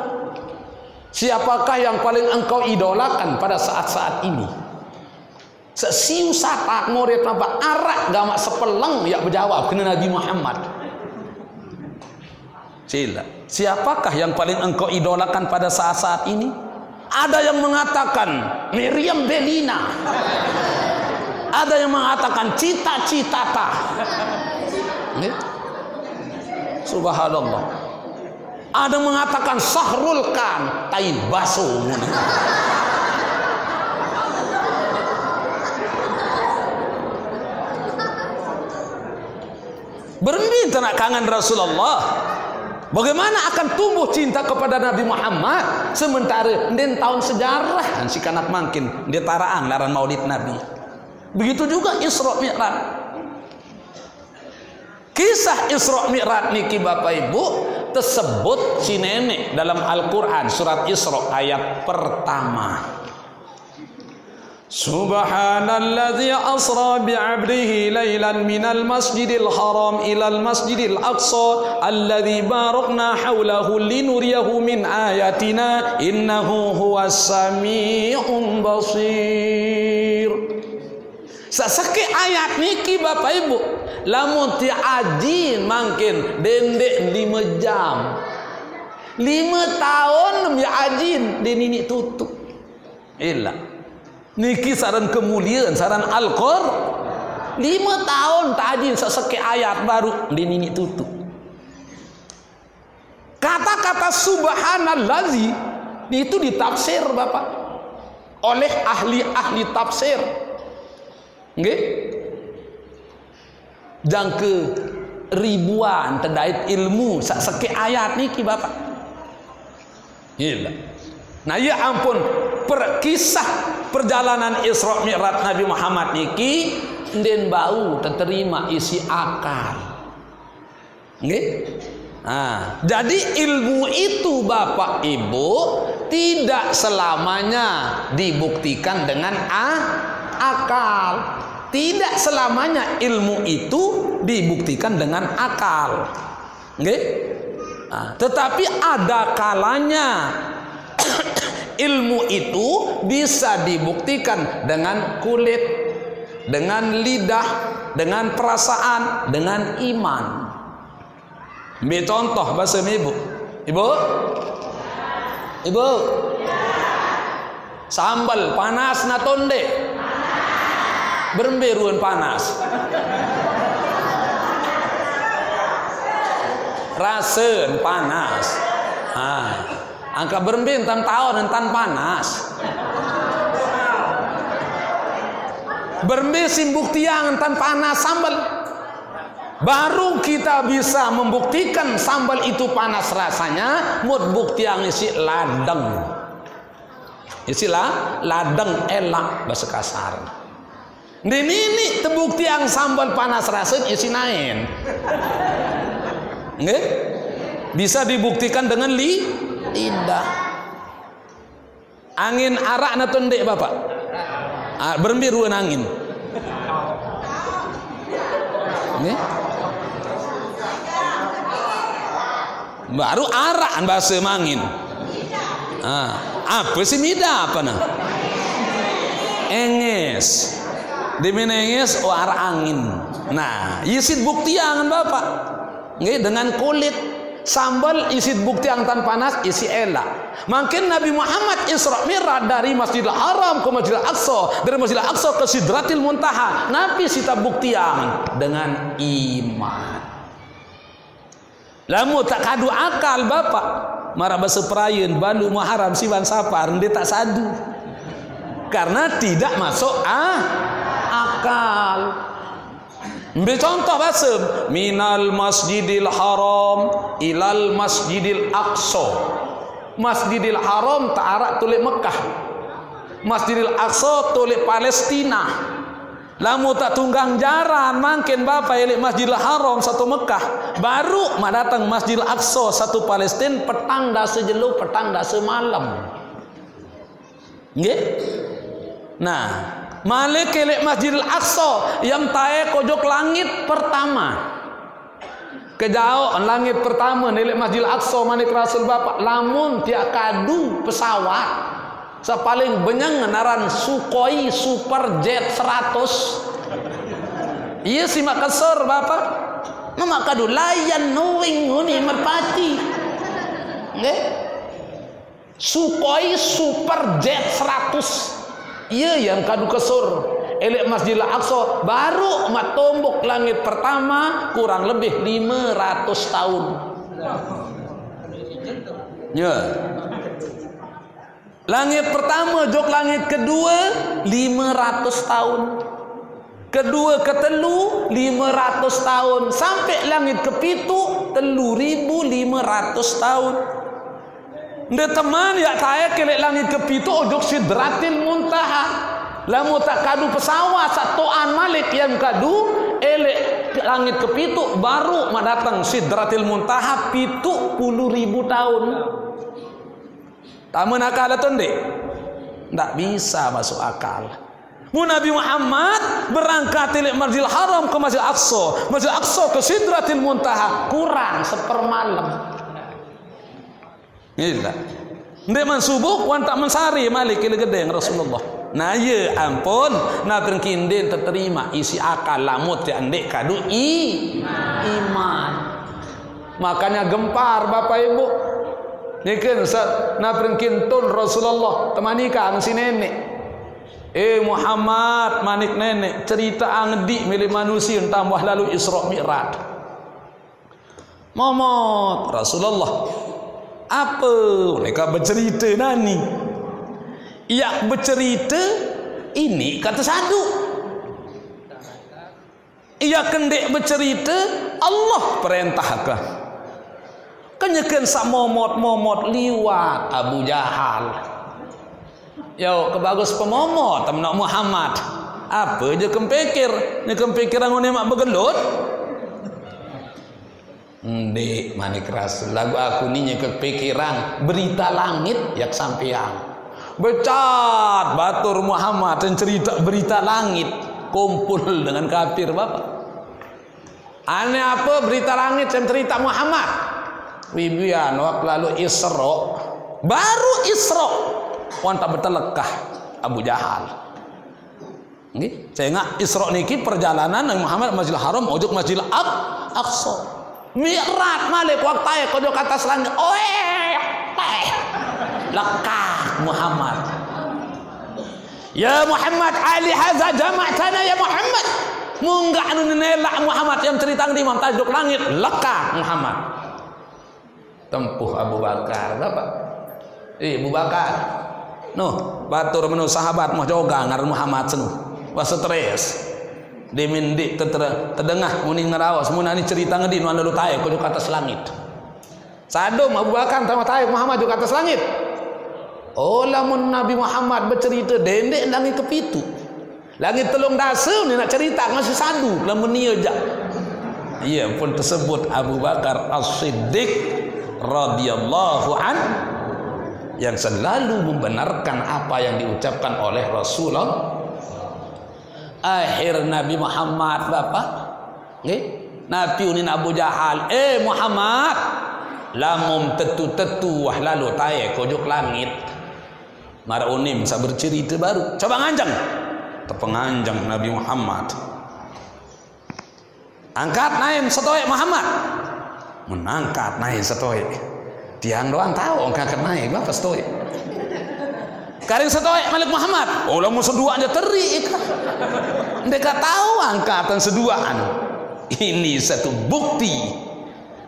siapakah yang paling engkau idolakan pada saat-saat ini? Sesiu satak murid apa arak gamak sepeleng ya berjawab kena Nabi Muhammad. Sila. Siapakah yang paling engkau idolakan pada saat-saat ini? Ada yang mengatakan Miriam Belina. Ada yang mengatakan cita-citata. Subhanallah. Ada yang mengatakan Sahrul Khan, tai baso. Berminta nak kangen Rasulullah. Bagaimana akan tumbuh cinta kepada Nabi Muhammad sementara den tahun sejarah si kanak makin dia taraang laran maulid Nabi. Begitu juga Isra Mi'raj. Kisah Isra Mi'raj niki Bapak Ibu tersebut si nenek dalam Al-Qur'an surat Isra ayat pertama. Subhanalladzi asra bi'abdihi lailan minal masjidil haram ilal masjidil aqsa alladzi barakna haulahu linuriyahu min ayatina innahu huwas sami'un basir. Sasake ayat niki Bapak Ibu lamun ti ajin mangkin dendek 5 jam 5 tahun ya ajin denini tutup ilah niki saran kemuliaan saran Al-Qur 5 tahun tajin seseke ayat baru dinini tutup. Kata-kata subhanallazi itu ditafsir Bapak oleh ahli-ahli tafsir. Nggih? Jangke ribuan terdait ilmu seseke ayat niki Bapak. Gila. Nah ya ampun kisah perjalanan Isra Mi'raj Nabi Muhammad niki den bau terima isi akal. Nggih? Nah, jadi ilmu itu Bapak Ibu tidak selamanya dibuktikan dengan akal. Tidak selamanya ilmu itu dibuktikan dengan akal. Nggih? Nah, tetapi ada kalanya ilmu itu bisa dibuktikan dengan kulit, dengan lidah, dengan perasaan, dengan iman. Ambil contoh bahasa Ibu. Ibu? Ibu? Sambal panas na tonde? Beremberuan panas. Rasen panas. Angka berembin tan tahun tan panas. Berembin simbuktiang tan panas sambal. Baru kita bisa membuktikan sambal itu panas rasanya. Mut buktiang isi ladang. Isilah ladang elak bahasa kasar. Ini terbuktiang sambal panas rasanya isi nain. Nggih? Bisa dibuktikan dengan lidah. Angin arak na tondek Bapak. Berembiruan angin. Nih. Baru arak bahasa mangin. Apa sih mida apa nah? Enges. Dimana enges arak angin. Nah, isit bukti angan Bapak. Nggih dengan kulit. Sambal isi bukti yang tan panas isi elak. Makin Nabi Muhammad Isra Mi'raj dari Masjidil Haram ke Masjidil Aqsa, dari Masjidil Aqsa ke Sidratil Muntaha. Nabi sita bukti yang dengan iman. Lamu tak kadu akal Bapak. Marah bahasa perayaan balu Muharram siwan sapar dia tak sadu. Karena tidak masuk akal. Ambil contoh bahasa minal masjidil haram ilal masjidil aqsa. Masjidil haram ta'arak tulik Mekah, Masjidil aqsa tulik Palestina. Lamu tak tunggang jaran makin Bapak elik Masjidil Haram satu Mekah, baru mak datang Masjidil Aqsa satu Palestina petang dah sejelu petang dah semalam. Nggih? Nah, Malik elek Masjidil Aqsa yang tae kojok langit pertama. Kejauhan langit pertama elek Masjidil Aqsa manik Rasul Bapak lamun tiak kadu pesawat Sa paling benyang ngaran Sukhoi Superjet 100. Iya si Makassar bapak. Mama kadu layan knowing nguni merpati. Nggih. Sukhoi Superjet 100. Iya yang kadu kesur. Elek Masjidil Aqsa baru mat tombok langit pertama kurang lebih 500 tahun. Ya. Langit pertama jok langit kedua 500 tahun. Kedua ketelu 500 tahun sampai langit kepitu 3.500 tahun. Nde teman ya kaya kelek langit kepitu ojok Sidratil Muntaha. Lamu tak kadu pesawat satuan Malik yang kadu elek langit kepitu baru datang Sidratil Muntaha 70.000 tahun. Tak menakal atau ndek? Tak bisa masuk akal. Mu Nabi Muhammad berangkat dari Masjidil Haram ke Masjidil Aqsa, Masjidil Aqsa ke Sidratil Muntaha kurang sepermalam. Gila. Ndek man subuh wan tak mensari Malik ile gedeng Rasulullah. Nah ya ampun, na perkinden terterima isi akal lamut ya ndek kadu iman. Makanya gempar Bapak Ibu. Niken Ustaz na perkintun Rasulullah temani ka si nenek. Muhammad manik nenek cerita angdi milik manusia tambah lalu Isra Mi'raj. Momot Rasulullah apa mereka bercerita nani? Ia bercerita ini kata sadu. Ia kendek bercerita Allah perintahkah? Kenyakan sak momot liwat Abu Jahal. Yo kebagus pemomot temen Muhammad. Apa je kempikir? Ni kempikiran ngone mak begelut. Ndek manik Rasul lagu aku ni nya kepikiran berita langit yak sampeang. Becat batur Muhammad dan cerita berita langit kumpul dengan kafir bapak. Aneh apa berita langit dan cerita Muhammad? Wibian waktu lalu Isra baru Isra wan tak bertelekah Abu Jahal. Nggih, saya ingat Isra niki perjalanan Nabi Muhammad Masjidil Haram ojok Masjidil Aqsa. Mi'raj malik waktu ojok atas langit. Lekah Muhammad. Ya Muhammad ali hadza jama'tana ya Muhammad. Munggah anu nelak Muhammad yang cerita di Imam Tajduk langit lekah Muhammad. Tempuh Abu Bakar Bapak. Abu Bakar. Noh, batur menu sahabat mah joga ngaran Muhammad senu. Wah stres. Dimindik terdengah muni ngaraos mun ani cerita ngedi nu anu tae ku di atas langit. Sadom Abu Bakar sama tae Muhammad di atas langit. Oh lamun Nabi Muhammad bercerita dendek langit kepitu. Langit telung dasa ni nak cerita masih sadu lamun nieu jak. Iya pun tersebut Abu Bakar As-Siddiq radhiyallahu an yang selalu membenarkan apa yang diucapkan oleh Rasulullah. Akhir Nabi Muhammad Bapak nggih Nabi unin Abu Jahal Muhammad lamum tetu wah lalu tae kojok langit mar unim sa bercerita baru coba nganjang tepenganjang Nabi Muhammad angkat naik setoek Muhammad menangkat naik setoek tiang doang tahu angkat naik berapa setoek karing setoek Malik Muhammad oh lamun seduaan aja teri mereka tahu angkatan seduaan ini satu bukti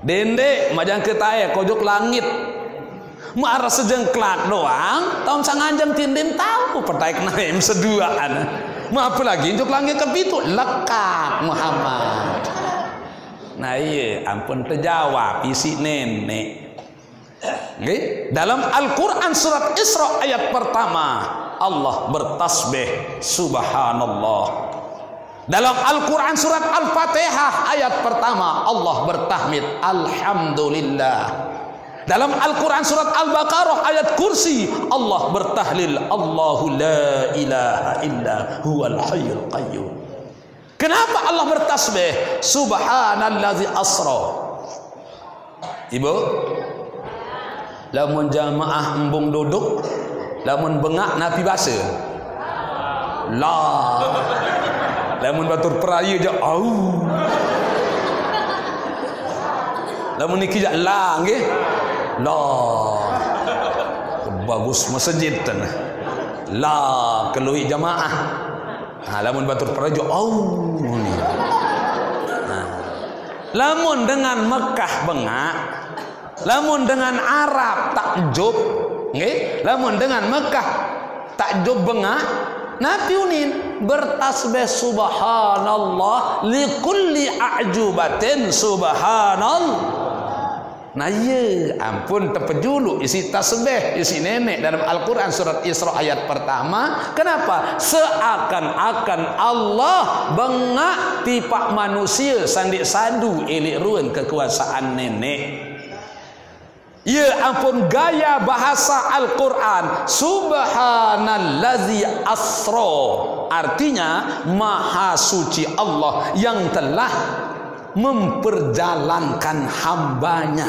dendek majang ketaya kojok langit marah sejengklak doang tahun sanganjang tinden tahu pertaik naik seduaan apa lagi injuk langit kepitu lekat Muhammad. Nah iya ampun terjawab isi nenek. Okay? Dalam Al-Quran surat Isra ayat pertama Allah bertasbih subhanallah. Dalam Al-Quran surat Al-Fatihah ayat pertama Allah bertahmid alhamdulillah. Dalam Al-Quran surat Al-Baqarah ayat kursi Allah bertahlil Allahu la ilaha illa huwal hayyul qayyum. Kenapa Allah bertasbih subhanallazi asra? Ibu lamun jamaah embung duduk Lamun bengak napi bahasa. La. Lamun batur peraya je au. Lamun niki je la nggih. La. Bagus masjid tan. La kelui jamaah. Lamun batur peraya je au. Lamun dengan Mekah bengak, lamun dengan Arab takjub, nggih? Lamun dengan Mekah takjub bengak, Nabi unin bertasbih subhanallah likulli a'jubatin subhanallah. Nah ya ampun terpejulu isi tasbih isi nenek dalam Al-Quran surat Isra ayat pertama. Kenapa? Seakan-akan Allah bengak tipak manusia sandik sadu elik ruan kekuasaan nenek. Ya ampun gaya bahasa Al-Quran. Subhanallazi asra, artinya maha suci Allah yang telah memperjalankan hambanya.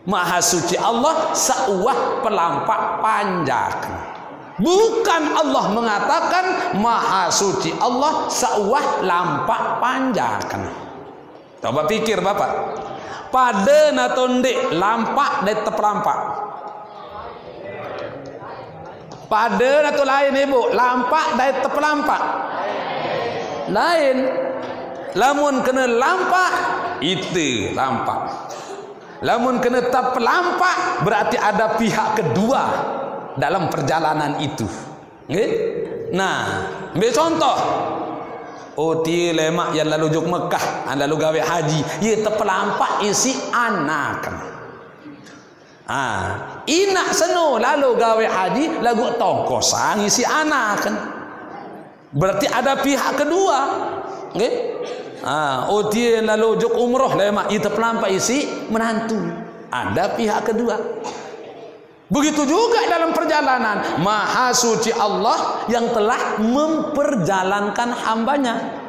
Maha suci Allah seuah pelampak panjang. Bukan Allah mengatakan maha suci Allah seuah lampak panjang. Coba pikir Bapak, pada natonde lampak dan terpelampak. Pada nato lain ibu, lampak dan terpelampak lain. Lamun kena lampak itu lampak. Lamun kena terpelampak berarti ada pihak kedua dalam perjalanan itu. Nggih? Nah, ambil contoh. Oh tie lemak yang lalu juk Mekah, lalu gawe haji, ye terpelampak isi anak. Inak seno lalu gawe haji lagu tongkosang isi anak. Berarti ada pihak kedua. Nggih? Oh dia lalu juk umroh lemak itu pelampak isi menantu, ada pihak kedua. Begitu juga dalam perjalanan maha suci Allah yang telah memperjalankan hambanya.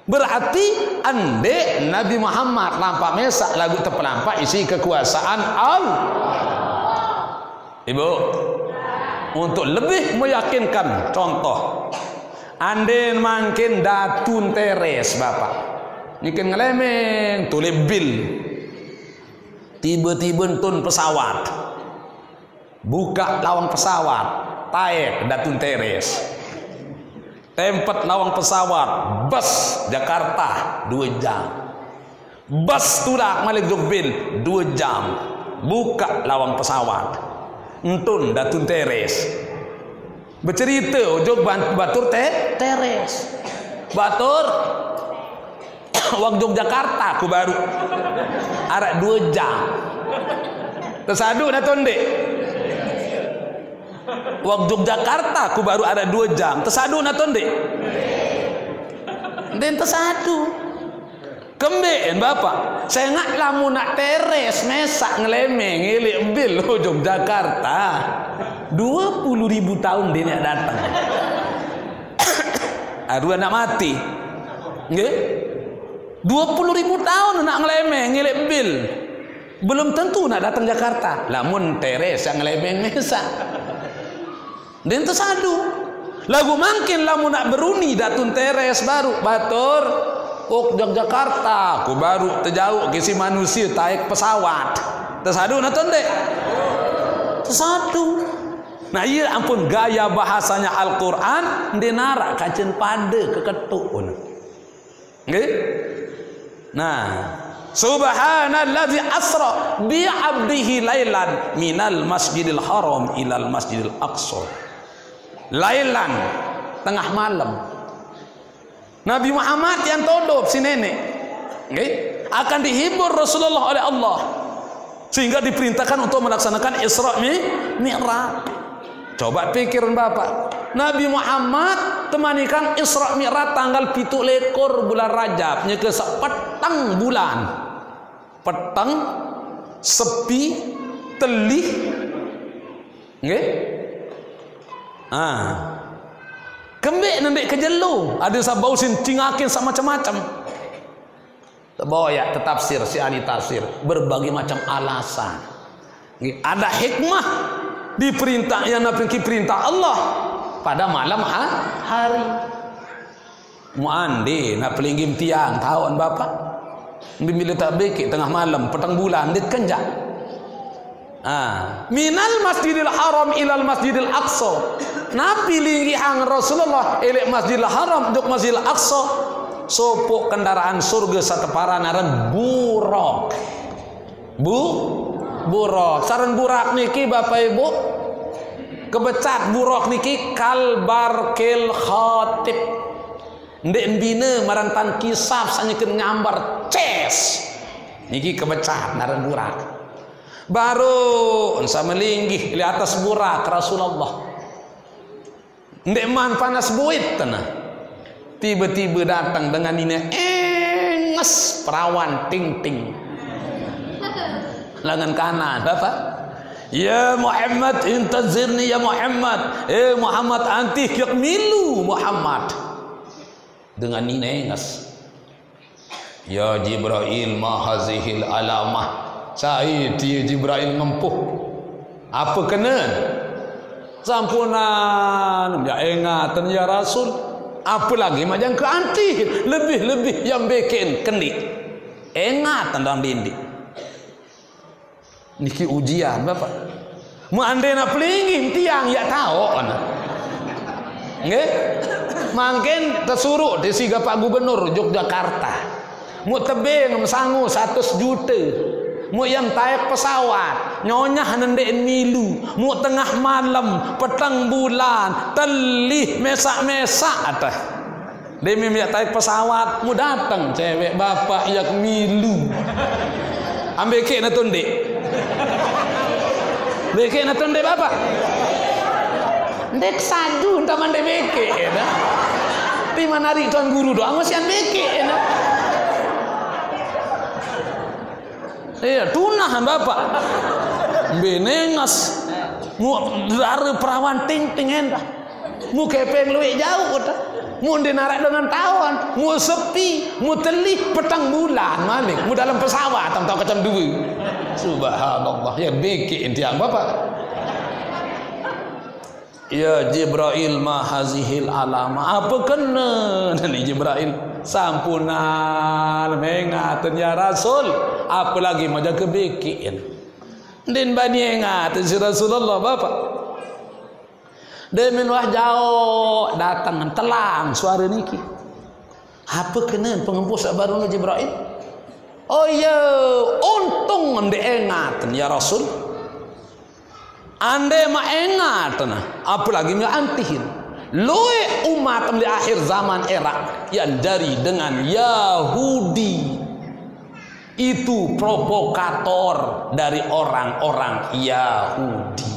Berarti ande Nabi Muhammad lampak mesak lagu terpelampak isi kekuasaan Allah. Ibu, untuk lebih meyakinkan contoh, ande makin datun teres Bapak, niken ngelemeng tulip bil, tiba-tiba tun pesawat, buka lawang pesawat, taek datun teres, tempat lawang pesawat, bus Jakarta 2 jam, bus tulak Malik Jogbil 2 jam, buka lawang pesawat, entun datun teres. Bercerita ujung batur teres. Batur wang Yogyakarta ku baru arak 2 jam. Tersadu dah tonde. Wang Yogyakarta ku baru ada 2 jam. Tersadu na tonde. Den tersadu. Kembeen Bapak, saya ngak lamun nak teres mesak ngelemeng ngilik bil Yogyakarta 20.000 tahun dia nak datang. Aduh nak mati. Nggih? 20.000 tahun nak ngelemeng ngilik bil. Belum tentu nak datang Jakarta. Lamun teres yang ngelemeng mesak. Dan tersadu. Lagu mungkin lamun nak beruni datun teres baru batur Yogyakarta, aku baru terjauh kisi manusia taik pesawat. Tersadu nak tonde. Tersadu. Nah iya ampun gaya bahasanya Al-Quran dinarak kacen pada keketuk. Nggih? Nah, subhanalladzi asra bi 'abdihi lailan minal masjidil haram ilal masjidil aqsa. Lailan tengah malam. Nabi Muhammad yang todop si nenek, okay, akan dihibur Rasulullah oleh Allah sehingga diperintahkan untuk melaksanakan Isra Mi'raj. Coba pikirin Bapak, Nabi Muhammad temanikan Isra Mi'raj tanggal 7 lekor bulan Rajab, nya ke petang bulan, petang sepi telih, okay? Kembik nendek ke jelu, ada sabau sin cingakin sama macam-macam. Bawa ya tetafsir si ahli tafsir berbagai macam alasan. Ada hikmah Diperintah yang nak pergi perintah Allah pada malam hari. Muandi nak pelingim tiang tahun bapak. Bila tak bekik tengah malam petang bulan dia kenjak. Minal Masjidil Haram ilal Masjidil Aqsa. Nabi linggi hang Rasulullah elek Masjidil Haram duk Masjidil Aqsa. Sopok kendaraan surga satepara naran buraq. Buraq. Saran burak niki Bapak Ibu. Kebecat buraq niki kalbar kel khatib. Ndek bina marantan kisah sanyekeun nyambar ces. Niki kebecat naran burak. Baru sama linggih di atas burak Rasulullah. Ndek man panas buit tanah. Tiba-tiba datang dengan ini enges perawan ting-ting. Lengan kanan Bapak. Ya Muhammad intazirni ya Muhammad. Muhammad antih yak milu Muhammad. Dengan ini enges. Ya Jibril ma hazihil alamah. Saya dia Jibril ngempuh. Apa kena? Sampunan ya ingatan ya Rasul. Apa lagi macam ke anti lebih-lebih yang bikin kenik. Ingatan dalam dindik. Niki ujian Bapak. Mu ande nak pelingin tiang ya tahu ana. Nggih? Mangken tersuruh di siga Pak Gubernur Yogyakarta. Mu tebing sangu 100 juta. Mu yang taik pesawat nyonyah nendek milu. Mu tengah malam petang bulan telih mesak-mesak atas demi yang taik pesawat. Mu datang cewek bapak yak milu ambil kek na tundek beke na tundek bapak ndek sadu entah mandek beke ya di mana hari tuan guru doang masih beke ya. Iya, tunah Bapak. Benengas. Mu dari perawan ting-ting endah. Mu kepeng luwih jauh ta. Mu dinarak dengan tawan, mu sepi, mu telih petang bulan malik. Mu dalam pesawat tahu kacam dua. Subhanallah, ya beki entiang Bapak. Ya Jibril ma hazihil alama. Apa kena ni Jibril? Sampunan mengatan ya Rasul. Apalagi macam kebekian. Din bani ingat si Rasulullah Bapak. Demin wah jauh datang telang suara niki. Apa kena pengempus baru Jibril? Oh ya, untung ande ingatan ya Rasul. Ande ma ingatan. Apalagi mi antihin. Loe umat di akhir zaman era yang dari dengan Yahudi. Itu provokator dari orang-orang Yahudi.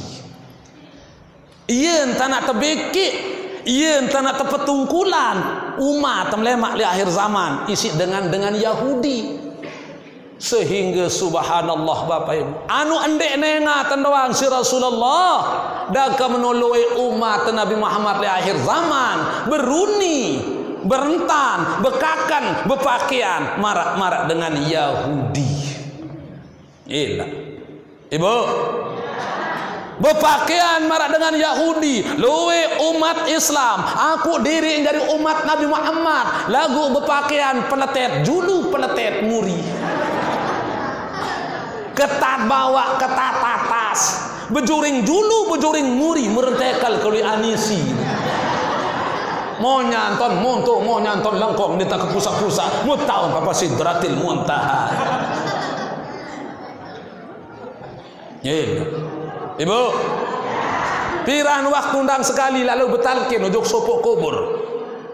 Ia entah nak terbekik, ia entah nak terpetungkulan. Umat melemak di akhir zaman isi dengan Yahudi. Sehingga subhanallah Bapak Ibu, anu endek nengatan doang si Rasulullah daka menoloi umat Nabi Muhammad di akhir zaman beruni, berentan, bekakan, berpakaian marak-marak dengan Yahudi. Ilah Ibu, berpakaian marak dengan Yahudi. Luwe umat Islam, aku diri dari umat Nabi Muhammad. Lagu berpakaian peletet julu, peletet muri. Ketat bawa, ketat atas, bejuring julu, bejuring muri, merentekal kali anisi. Mau nyanton monto, mau nyanton lengkong, minta ke pusat-pusat, mau tahu apa sidratil muntaha. Ibu, piran waktu undang sekali lalu betalkin ujung sopok kubur.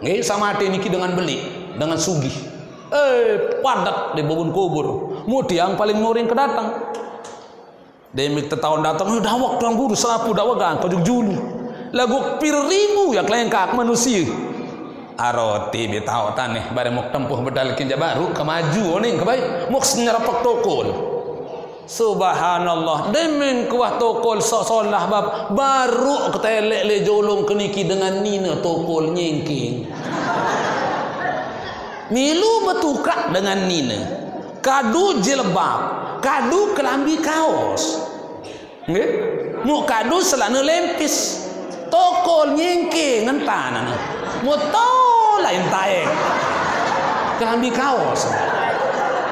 Nggih sama hati niki dengan beli, dengan sugih. Padat di bubun kubur. Mudi yang paling muring kedatang. Demik tetahun datang, dawak tuang guru selapu dawagan pojok julu. Lagu pir ribu yang kelengkak manusia. Aroti betau taneh bare mok tempuh bedal kinja baru kemaju ning kebaik mok nyerapak tokol. Subhanallah, demeng kuah tokol solah bab baru ketelek le jolong keniki dengan nina tokol nyengking. Milu bertukar dengan nina. Kadu jilbab, kadu kelambi kaos. Nggih? Mukadu selana lempis. Tokol nyingke ngentan ana. Moto lain tae. Kelambi kaos.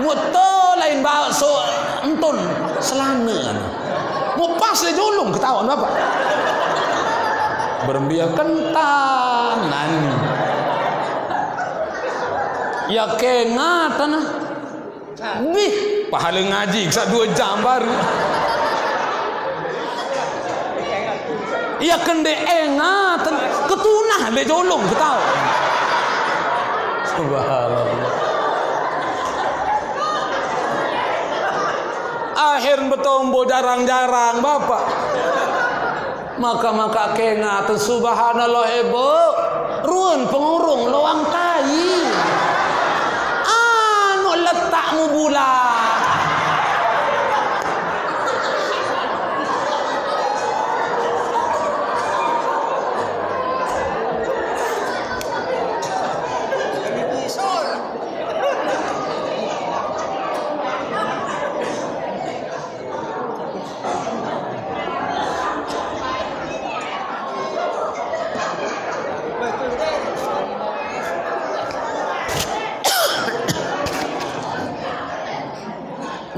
Moto lain bakso entun selana ana. Mau pas le julung ketahuan Bapak. Berembia kentanan. Ya kengatan ah. Bih, pahala ngaji sak 2 jam baru. Ya kende engatan ketunah le jolong ketahu. Subhanallah. Akhir betombo jarang-jarang Bapak. Maka kengatan subhanallah ibu. Ruan pengurung loang tai. Letakmu bulat.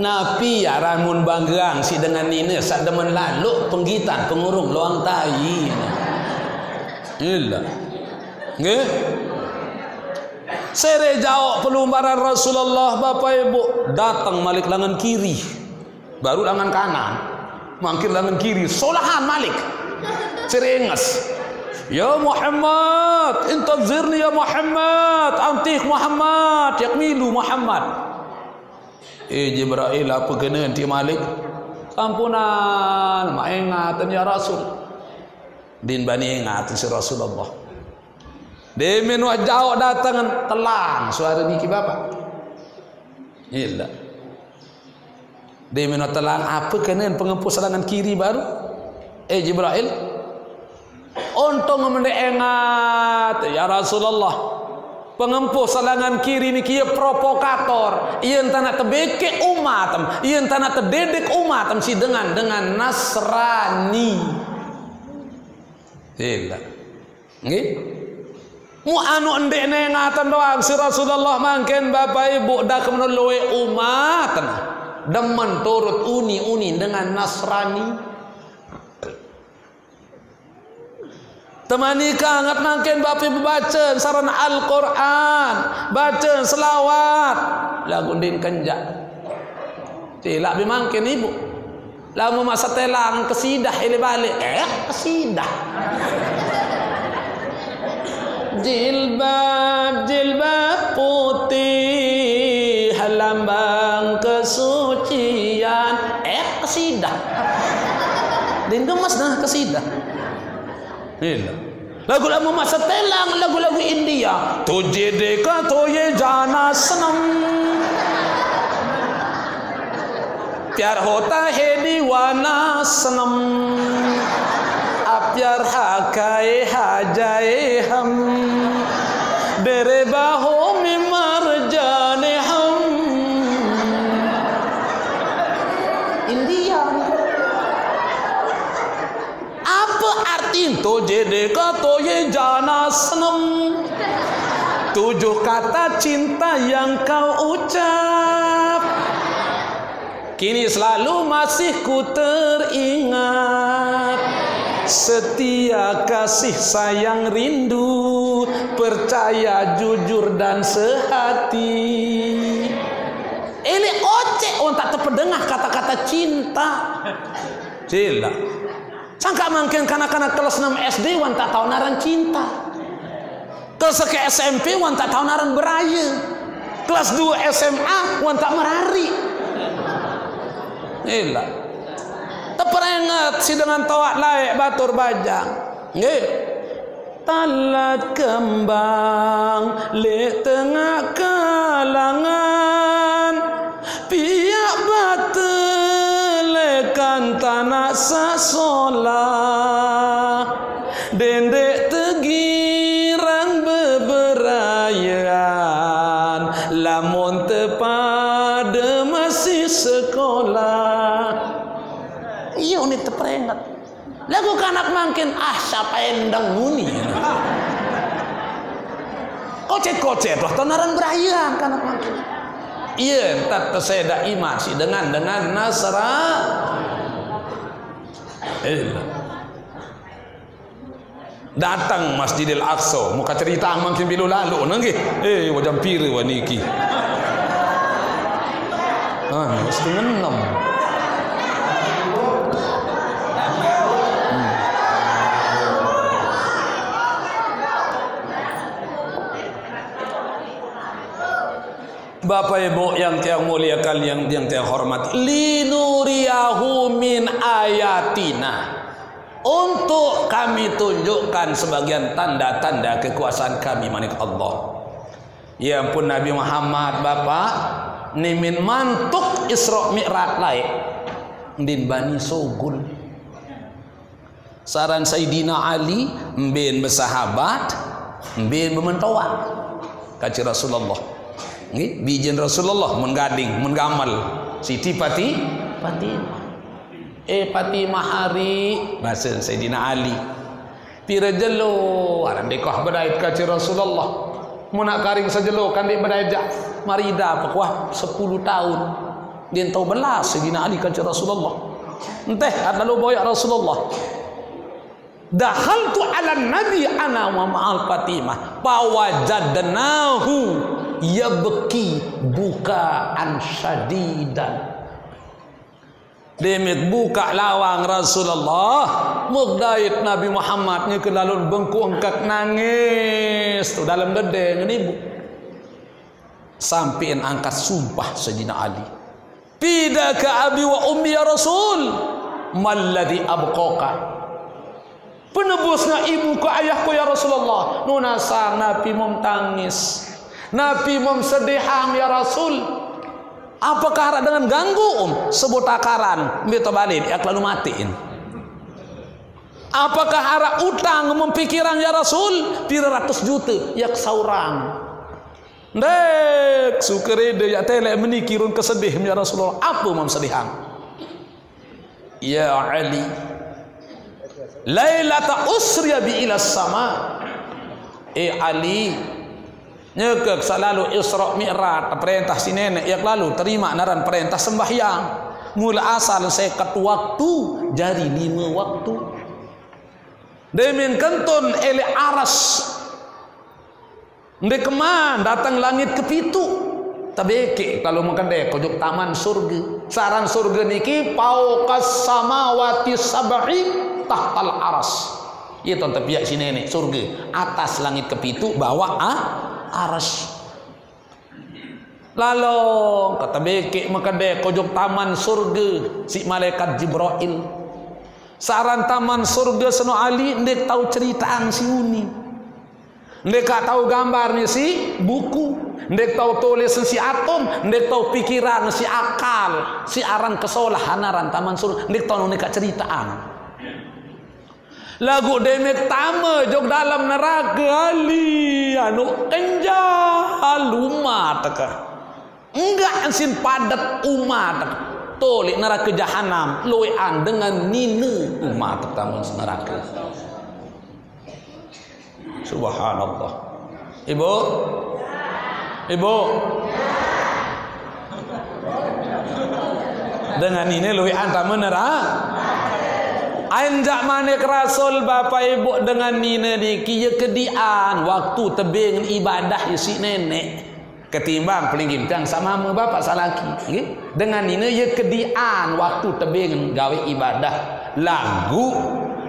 Napi ya ramun banggang si dengan ini sak demen lalu penggitan pengurung luang tai. Illa. Nggih. Sere jauh pelumbaran Rasulullah Bapak Ibu datang malik lengan kiri. Baru lengan kanan. Mangkir lengan kiri, solahan malik. Sere enges. Ya Muhammad, intazirni ya Muhammad, antik Muhammad, yakmilu Muhammad. Jibril apa kena nanti Malik? Ampunan, mak ingatan ya Rasul. Din bani ingatan si Rasulullah. Demen wajau datang telang suara niki Bapak. Illa. Demen telang apa kena pengempus serangan kiri baru? Jibril. Untung mende ingat ya Rasulullah. Pengempuh selangan kiri ni kia provokator. Ia entah nak tebeke umat, ia entah nak terdedek umat si dengan Nasrani. Tidak. Nggih. Mu anu endek ngatan doang si Rasulullah mangken Bapak Ibu dak menoloe umat. Demen turut uni dengan Nasrani. Temani kangat mangken Bapak Ibu baca saran Al-Quran, baca selawat, lagu din kenjak. Tilak bimangken Ibu. Lamu masa telang kesidah ile balik. Kesidah. Jilbab putih lambang kesucian. Kesidah. Din gemas dah kesidah. Lagu-lagu masa telang, lagu-lagu India. Tujhe dekha to ye jana sanam, प्यार होता है दीवाना सनम, अब प्यार खाए हा जाए हम, तेरे बाहों में मर जाने हम. India. Apa arti tujhe dekha to ye jana sanam? 7 kata cinta yang kau ucap kini selalu masih ku teringat. Setia, kasih, sayang, rindu, percaya, jujur dan sehati. Ini ocek tak terpedengah kata-kata cinta. Cila. Sangka mungkin kanak-kanak kelas 6 SD wan tak tahu naran cinta. Kelas ke SMP wan tak tahu naran beraya. Kelas 2 SMA wan tak merari. Ila. Terperingat si dengan tawak laik batur bajang. Nggih. Talat kembang le tengah kalangan, piak batelekan tanah sasolah, dendek tegirang beberayaan, lamun tepada masih sekolah. Iya ini terperingat. Lagu kanak makin siapa endang muni. Kocet-kocet lah tonaran berayan kanak makin. Iya, tak terseda iman si dengan Nasra. Datang Masjidil Aqsa, muka cerita makin bilu lalu nangge. Wajah piri waniki. Setengah 6. Bapak Ibu yang tiang muliakan, yang tiang hormati, linuriyahu min ayatina, untuk kami tunjukkan sebagian tanda-tanda kekuasaan kami manik Allah. Ya ampun Nabi Muhammad Bapak nimin mantuk Isra Mi'raj laik din Bani Sogul. Saran Sayyidina Ali mbin bersahabat, mbin bermentoa kaci Rasulullah. Bijin Rasulullah menggading, menggamal Siti Fatimah. Fatimah hari bahasa Sayyidina Ali. Pira jelo aran dekah badait kaci Rasulullah. Mun nak karing sajelo kan dik badaja. Marida pekuah 10 tahun. Dia tahu belas Sayyidina Ali kaci Rasulullah. Enteh lalu boyak Rasulullah. Dakhaltu ala Nabi ana wa ma'al Fatimah pawajadnahu yabki bukaan syadidan. Demit buka lawang Rasulullah mugdait Nabi Muhammad nya ke lalun bengku engkak nangis tu dalam dedeng ni bu. Sampein angkat sumpah Sayyidina Ali. Fidaka abi wa ummi ya Rasul malladhi abqaka. Penebusnya ibu ke ayahku ya Rasulullah. Nunasang Nabi memtangis, Nabi memsedihang ya Rasul. Apakah harap dengan ganggu sebut takaran minta balik ya lalu matiin. Apakah harap utang mempikiran ya Rasul 300 juta ya saurang. Dek sukerede ya tele menikirun kesedih ya Rasulullah. Apa memsedihang? Ya Ali, Lailata usriya bi ila sama. Ali nyekek selalu Isra Mi'raj perintah si nenek yang lalu terima naran perintah sembahyang mula asal sekat waktu jari 5 waktu demin kentun ele aras ndek keman datang langit kepitu tabeke kalau makan dek kojok taman surga saran surga niki pauqas samawati sab'i tahtal aras. Iya tuan tepiak si nenek surga atas langit kepitu bawah aras. Lalu kata bekek makadek kojok taman surga si malaikat Jibril. Saran taman surga seno Ali ndek tahu ceritaan si uni. Ndek tahu gambarnya si buku. Ndek tahu tulis si atom, ndek tahu pikiran si akal, si aran kesolahan aran taman surga. Ndek tahu ndek ceritaan. Lagu demek tama jog dalam neraka Ali anu kenjal umat ka. Enggak ansin padat umat. Tolik neraka jahanam loean dengan nina umat tamu neraka. Subhanallah. Ibu? Dengan ini loean tamu neraka. Anjak manik Rasul Bapak Ibu dengan nina diki ya kedian waktu tebing ibadah isi nenek ketimbang pelingim tang sama mu bapak salaki okay? Dengan nina ya kedian waktu tebing gawe ibadah lagu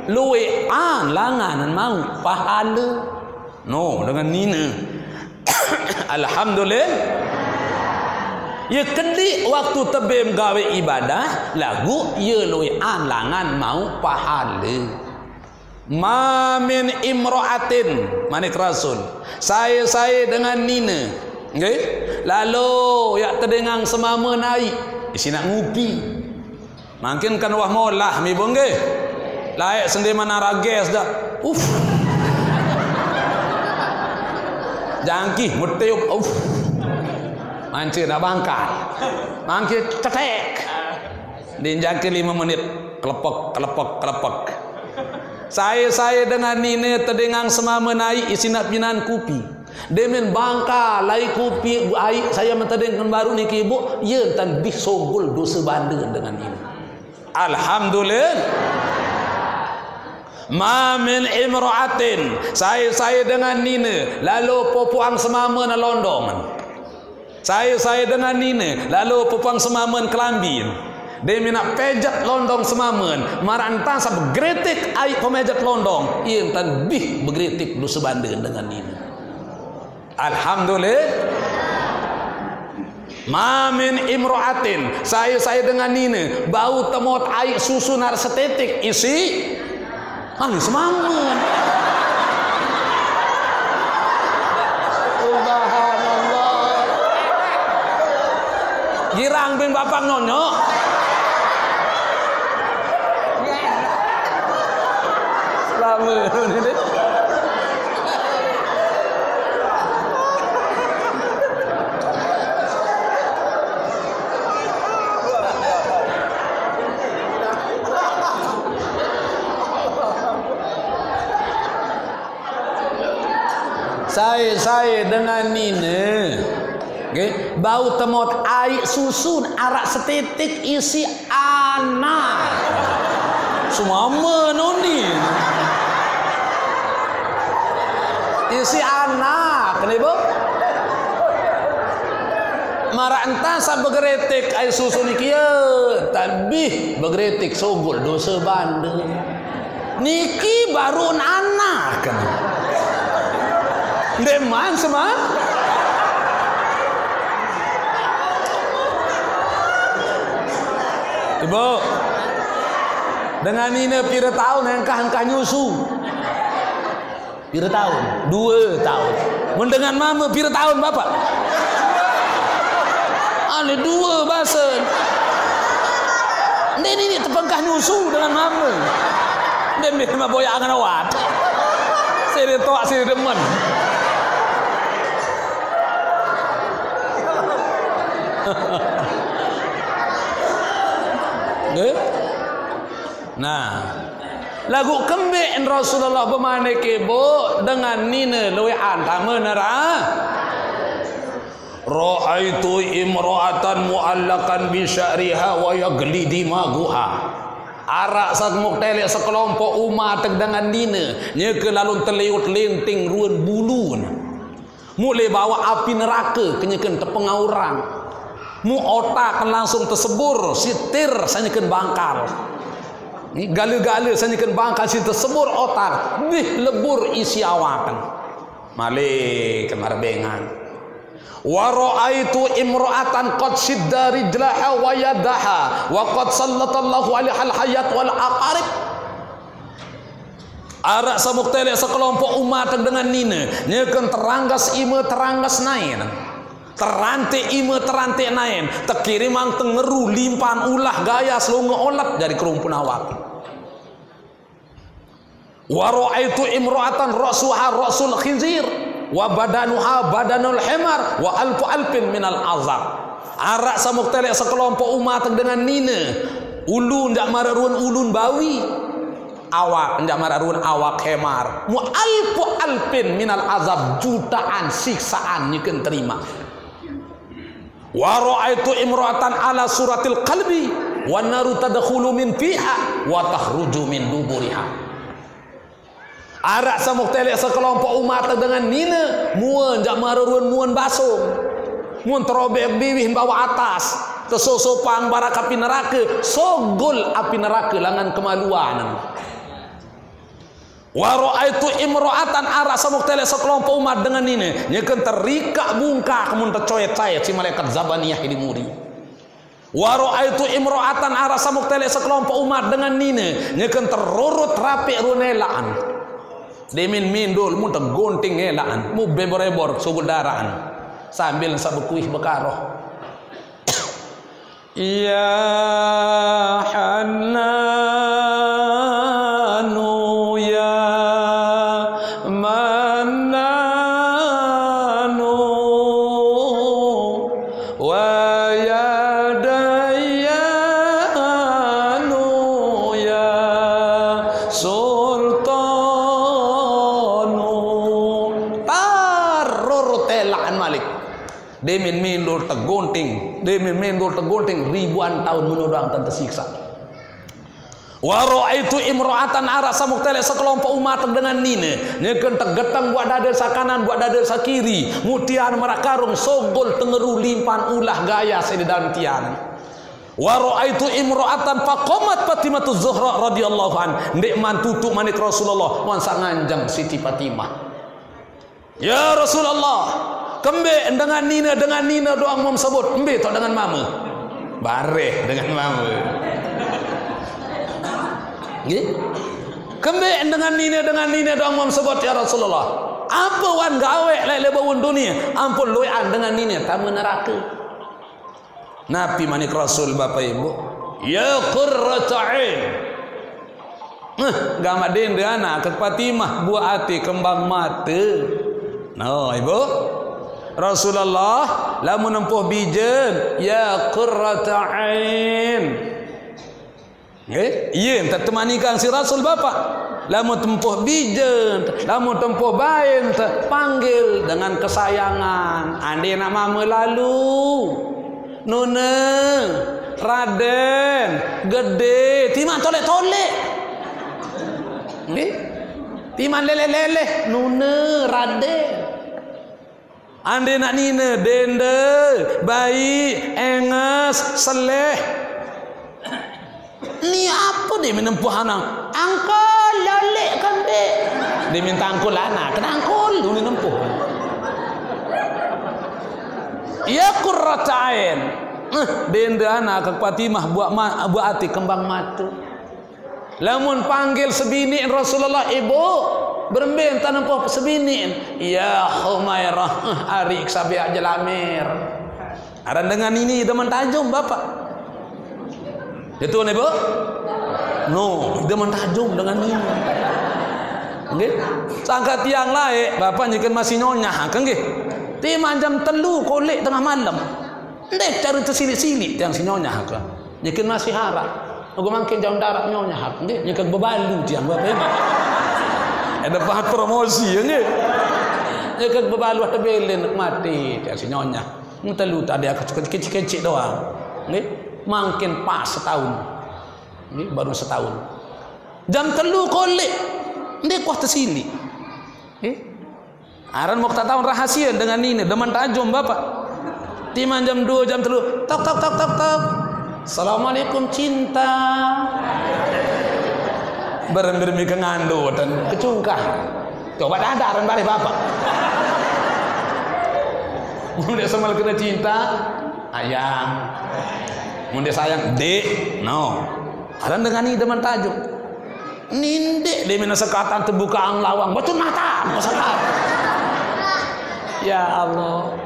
luwean langanan mau pahala no dengan nina alhamdulillah. Ya kedi waktu tebem gawe ibadah lagu ya luian langan mau pahala. Ma min imra'atin manik Rasul. Saya dengan nina. Okay? Lalu ya terdengang semama naik. Isi nak ngupi. Makin kan wah molah mi bongge. Laik sendi mana rages dah. Jangki mutiup. Mancir nak bangkai, mancir cetek, dinjaki 5 menit, kelepek. Saya dengan nina terdengang semama naik isi nak pinan kupi. Demen bangka lai kupi air saya mentedengkan baru ni ke ibu, ya tan bih sogol dosa banding dengan ini. Alhamdulillah. Ma min imra'atin, saya dengan nina lalu popuang semama na londongan. Saya dengan nina lalu popuang semama kelambin. Dia nak pejat londong semamen marantang sa begretik ai pemejat londong ia tan bih begretik lu sebanding dengan ini. Alhamdulillah. Ma min imra'atin, saya dengan nina bau temot ai susu nar setetik isi anu semamen. Subhanallah. Girang bin bapak nonyo. Saya dengan nina okay. Bau temot air susun arak setetik isi anak semua menoni isi anak kenapa marah entah sa begretik air susu ni kia tapi begretik sogol dosa banding niki baru anak kan deman semua ibu dengan ini pira tahun engkah nyusu pira tahun 2 tahun mendengar mama pira tahun bapak ada 2 basen ini terpengkah nyusu dengan mama demi mah boya angan awat saya toak saya demen. Nah, lagu kembek Rasulullah bermana kebo dengan nina luwe antama nara. Ra'aitu imra'atan mu'allakan bi sya'riha wa yagli dimaguha. Arak sak muktelek sekelompok umat dengan nina nya ke lalu terliut lenting ruan bulun. Mulai bawa api neraka kenyakan tepengaurang. Mu otak langsung tersebur sitir sanyakan bangkal. Ni gala-gala sanyakan bangkal si tersebur otak bih lebur isi awakan. Malik kemarbengan. Wa ra'aitu imra'atan qad shidda rijlaha wa yadaha wa qad sallatallahu 'alaiha al-hayat wal aqarib. Arak samuktelek sekelompok umat dengan nina nyekan teranggas ima teranggas nain terantik ima terantik nain terkirim ang tengeru limpahan ulah gaya selunga olat dari kerumpun awak. Wa ra'aitu imra'atan ra'suha ra'sul khinzir wa badanuha badanul himar wa alfu alfin minal azab. Arak samuktelek sekelompok umat dengan nina ulun dak mararun ulun bawi awak ndak mararun awak hemar mu alfu alfin minal azab jutaan siksaan nyekeun terima. Wa ra'aitu imra'atan ala suratil qalbi wan naru tadkhulu min fiha wa takhruju min duburiha. Arak samuktelek sekelompok umat dengan nina muan jak mararun muan basung muan terobek biwih bawa atas tersosopang barak api neraka sogol api neraka langan kemaluan. Wa ra'aitu imra'atan arak samuktelek sekelompok umat dengan ini nyekeun terikak bungkak mun tercoyet-coyet si malaikat zabaniyah di muri. Wa ra'aitu imra'atan arak samuktelek sekelompok umat dengan ini nyekeun terurut rapi runelaan. Demin mindul mun tergonting elaan mu bebor-ebor sugul daraan sambil sabukuih bekaroh. Ya Hannanu ya Mannanu wa ya Dayyanu ya Sultan Demin mendul tegunting, ribuan tahun menudang dan tersiksa. Wa ra'aitu imra'atan arasa muktale sekelompok umat dengan nine nyekeun tegetang buat dada sakanan buat dada sakiri mutian merakarung sogol tengeru limpan ulah gaya sededan tian. Wa ra'aitu imra'atan faqamat Fatimatu Zuhra radhiyallahu an ndek mantutu manik Rasulullah wansa nganjang Siti Fatimah. Ya Rasulullah, kembe dengan nina doang mau sebut, embe tok dengan mama. Bareh dengan mama. Nggih. Kembe dengan nina doang mau sebut ya Rasulullah. Apa wan gawe lele bawun dunia? Ampun loyan dengan nina tamu neraka. Nabi manik Rasul Bapak Ibu, ya qurrata ain. Gamak dende anak ke Fatimah buah hati kembang mata. No, Ibu. Rasulullah lamun nempuh bijen ya qurrata ain. Nggih, iya tak temanikan si Rasul Bapak. Lamun tempuh bijen, lamun tempuh bain panggil dengan kesayangan. Ande nak mama lalu. Nuna, Raden, gede, timan tolek-tolek. Nggih. Timan lele-lele, Nuna, Raden. Ande nak nina dende bayi enges seleh ni apa dia menempuh anak angkol lolek kan dia minta angkol anak kena angkol lu menempuh ya qurrata ain dende anak ke Fatimah buat hati kembang mata lamun panggil sebini Rasulullah ibu berembin tanam poh sebinin ya Humairah ari sabiak jelamir ada dengan ini demen tajum Bapak itu nih Bu no demen tajum dengan ini nggih sangka tiang lae Bapak nyekeun masih nyonyah kan nggih timan jam 3 kolek tengah malam ndek cari tersilik-silik tiang si nyonyah kan nyekeun masih harap aku mangkin jam darat nyonyah nggih nyekeun bebalu tiang Bapak Ibu ada pahat promosi ya nggih nyekeun bebalu tebelen mati tiang si nyonyah telu tadi aku kecil-kecil doang nggih mangkin pas setahun nggih baru setahun jam 3 kolek ndek kuah tersilik nggih aran mau tahun rahasia dengan ini demen tajum Bapak timan jam 2 jam 3 tok Assalamualaikum cinta beremi ke ngando dan kecungkah coba ada aran balik Bapak mun semal kena cinta ayang mun sayang dek no aran dengan ini demen tajuk nindek dia mina sekatan terbuka ang lawang betul mata masalah ya Allah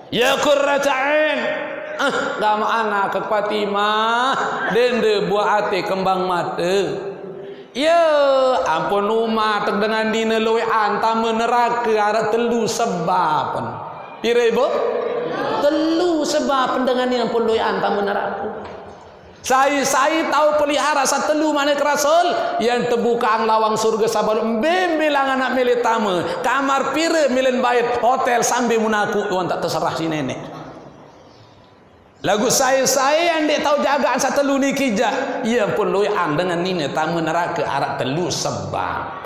ya qurrata ain gama anak ke Fatimah dende buah hati kembang mata ya ampun umat dengan dina luwe antam neraka ada telu sebab pira Ibu telu sebab dengan ini ampun luwe antam neraka saya tahu pelihara satelu mana Rasul yang terbuka ang lawang surga sabar bilang anak milik tamu kamar pira milen bait hotel sambil munaku wan tak terserah si nenek lagu saya yang dia tahu jagaan satelu niki jah ia pun loyan dengan nina tamu neraka arak telu sebab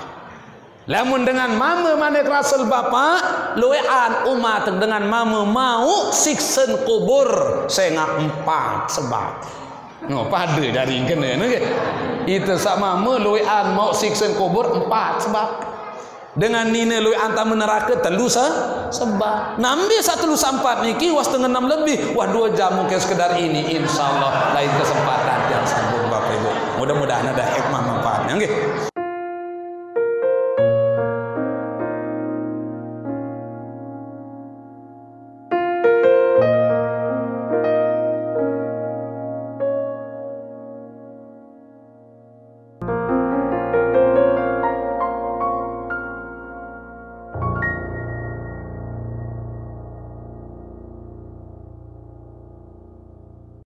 lamun dengan mama manik Rasul Bapak loyan umat dengan mama mau siksen kubur saya 4 sebab no pada dari kena itu sama mama loyan mau siksen kubur 4 sebab dengan nina lui antam neraka telu sebab nambi satu sampat niki was tengah 6 lebih wah 2 jam mungkin sekedar ini insyaallah lain kesempatan yang sambung Bapak Ibu mudah-mudahan ada hikmah manfaatnya nggih.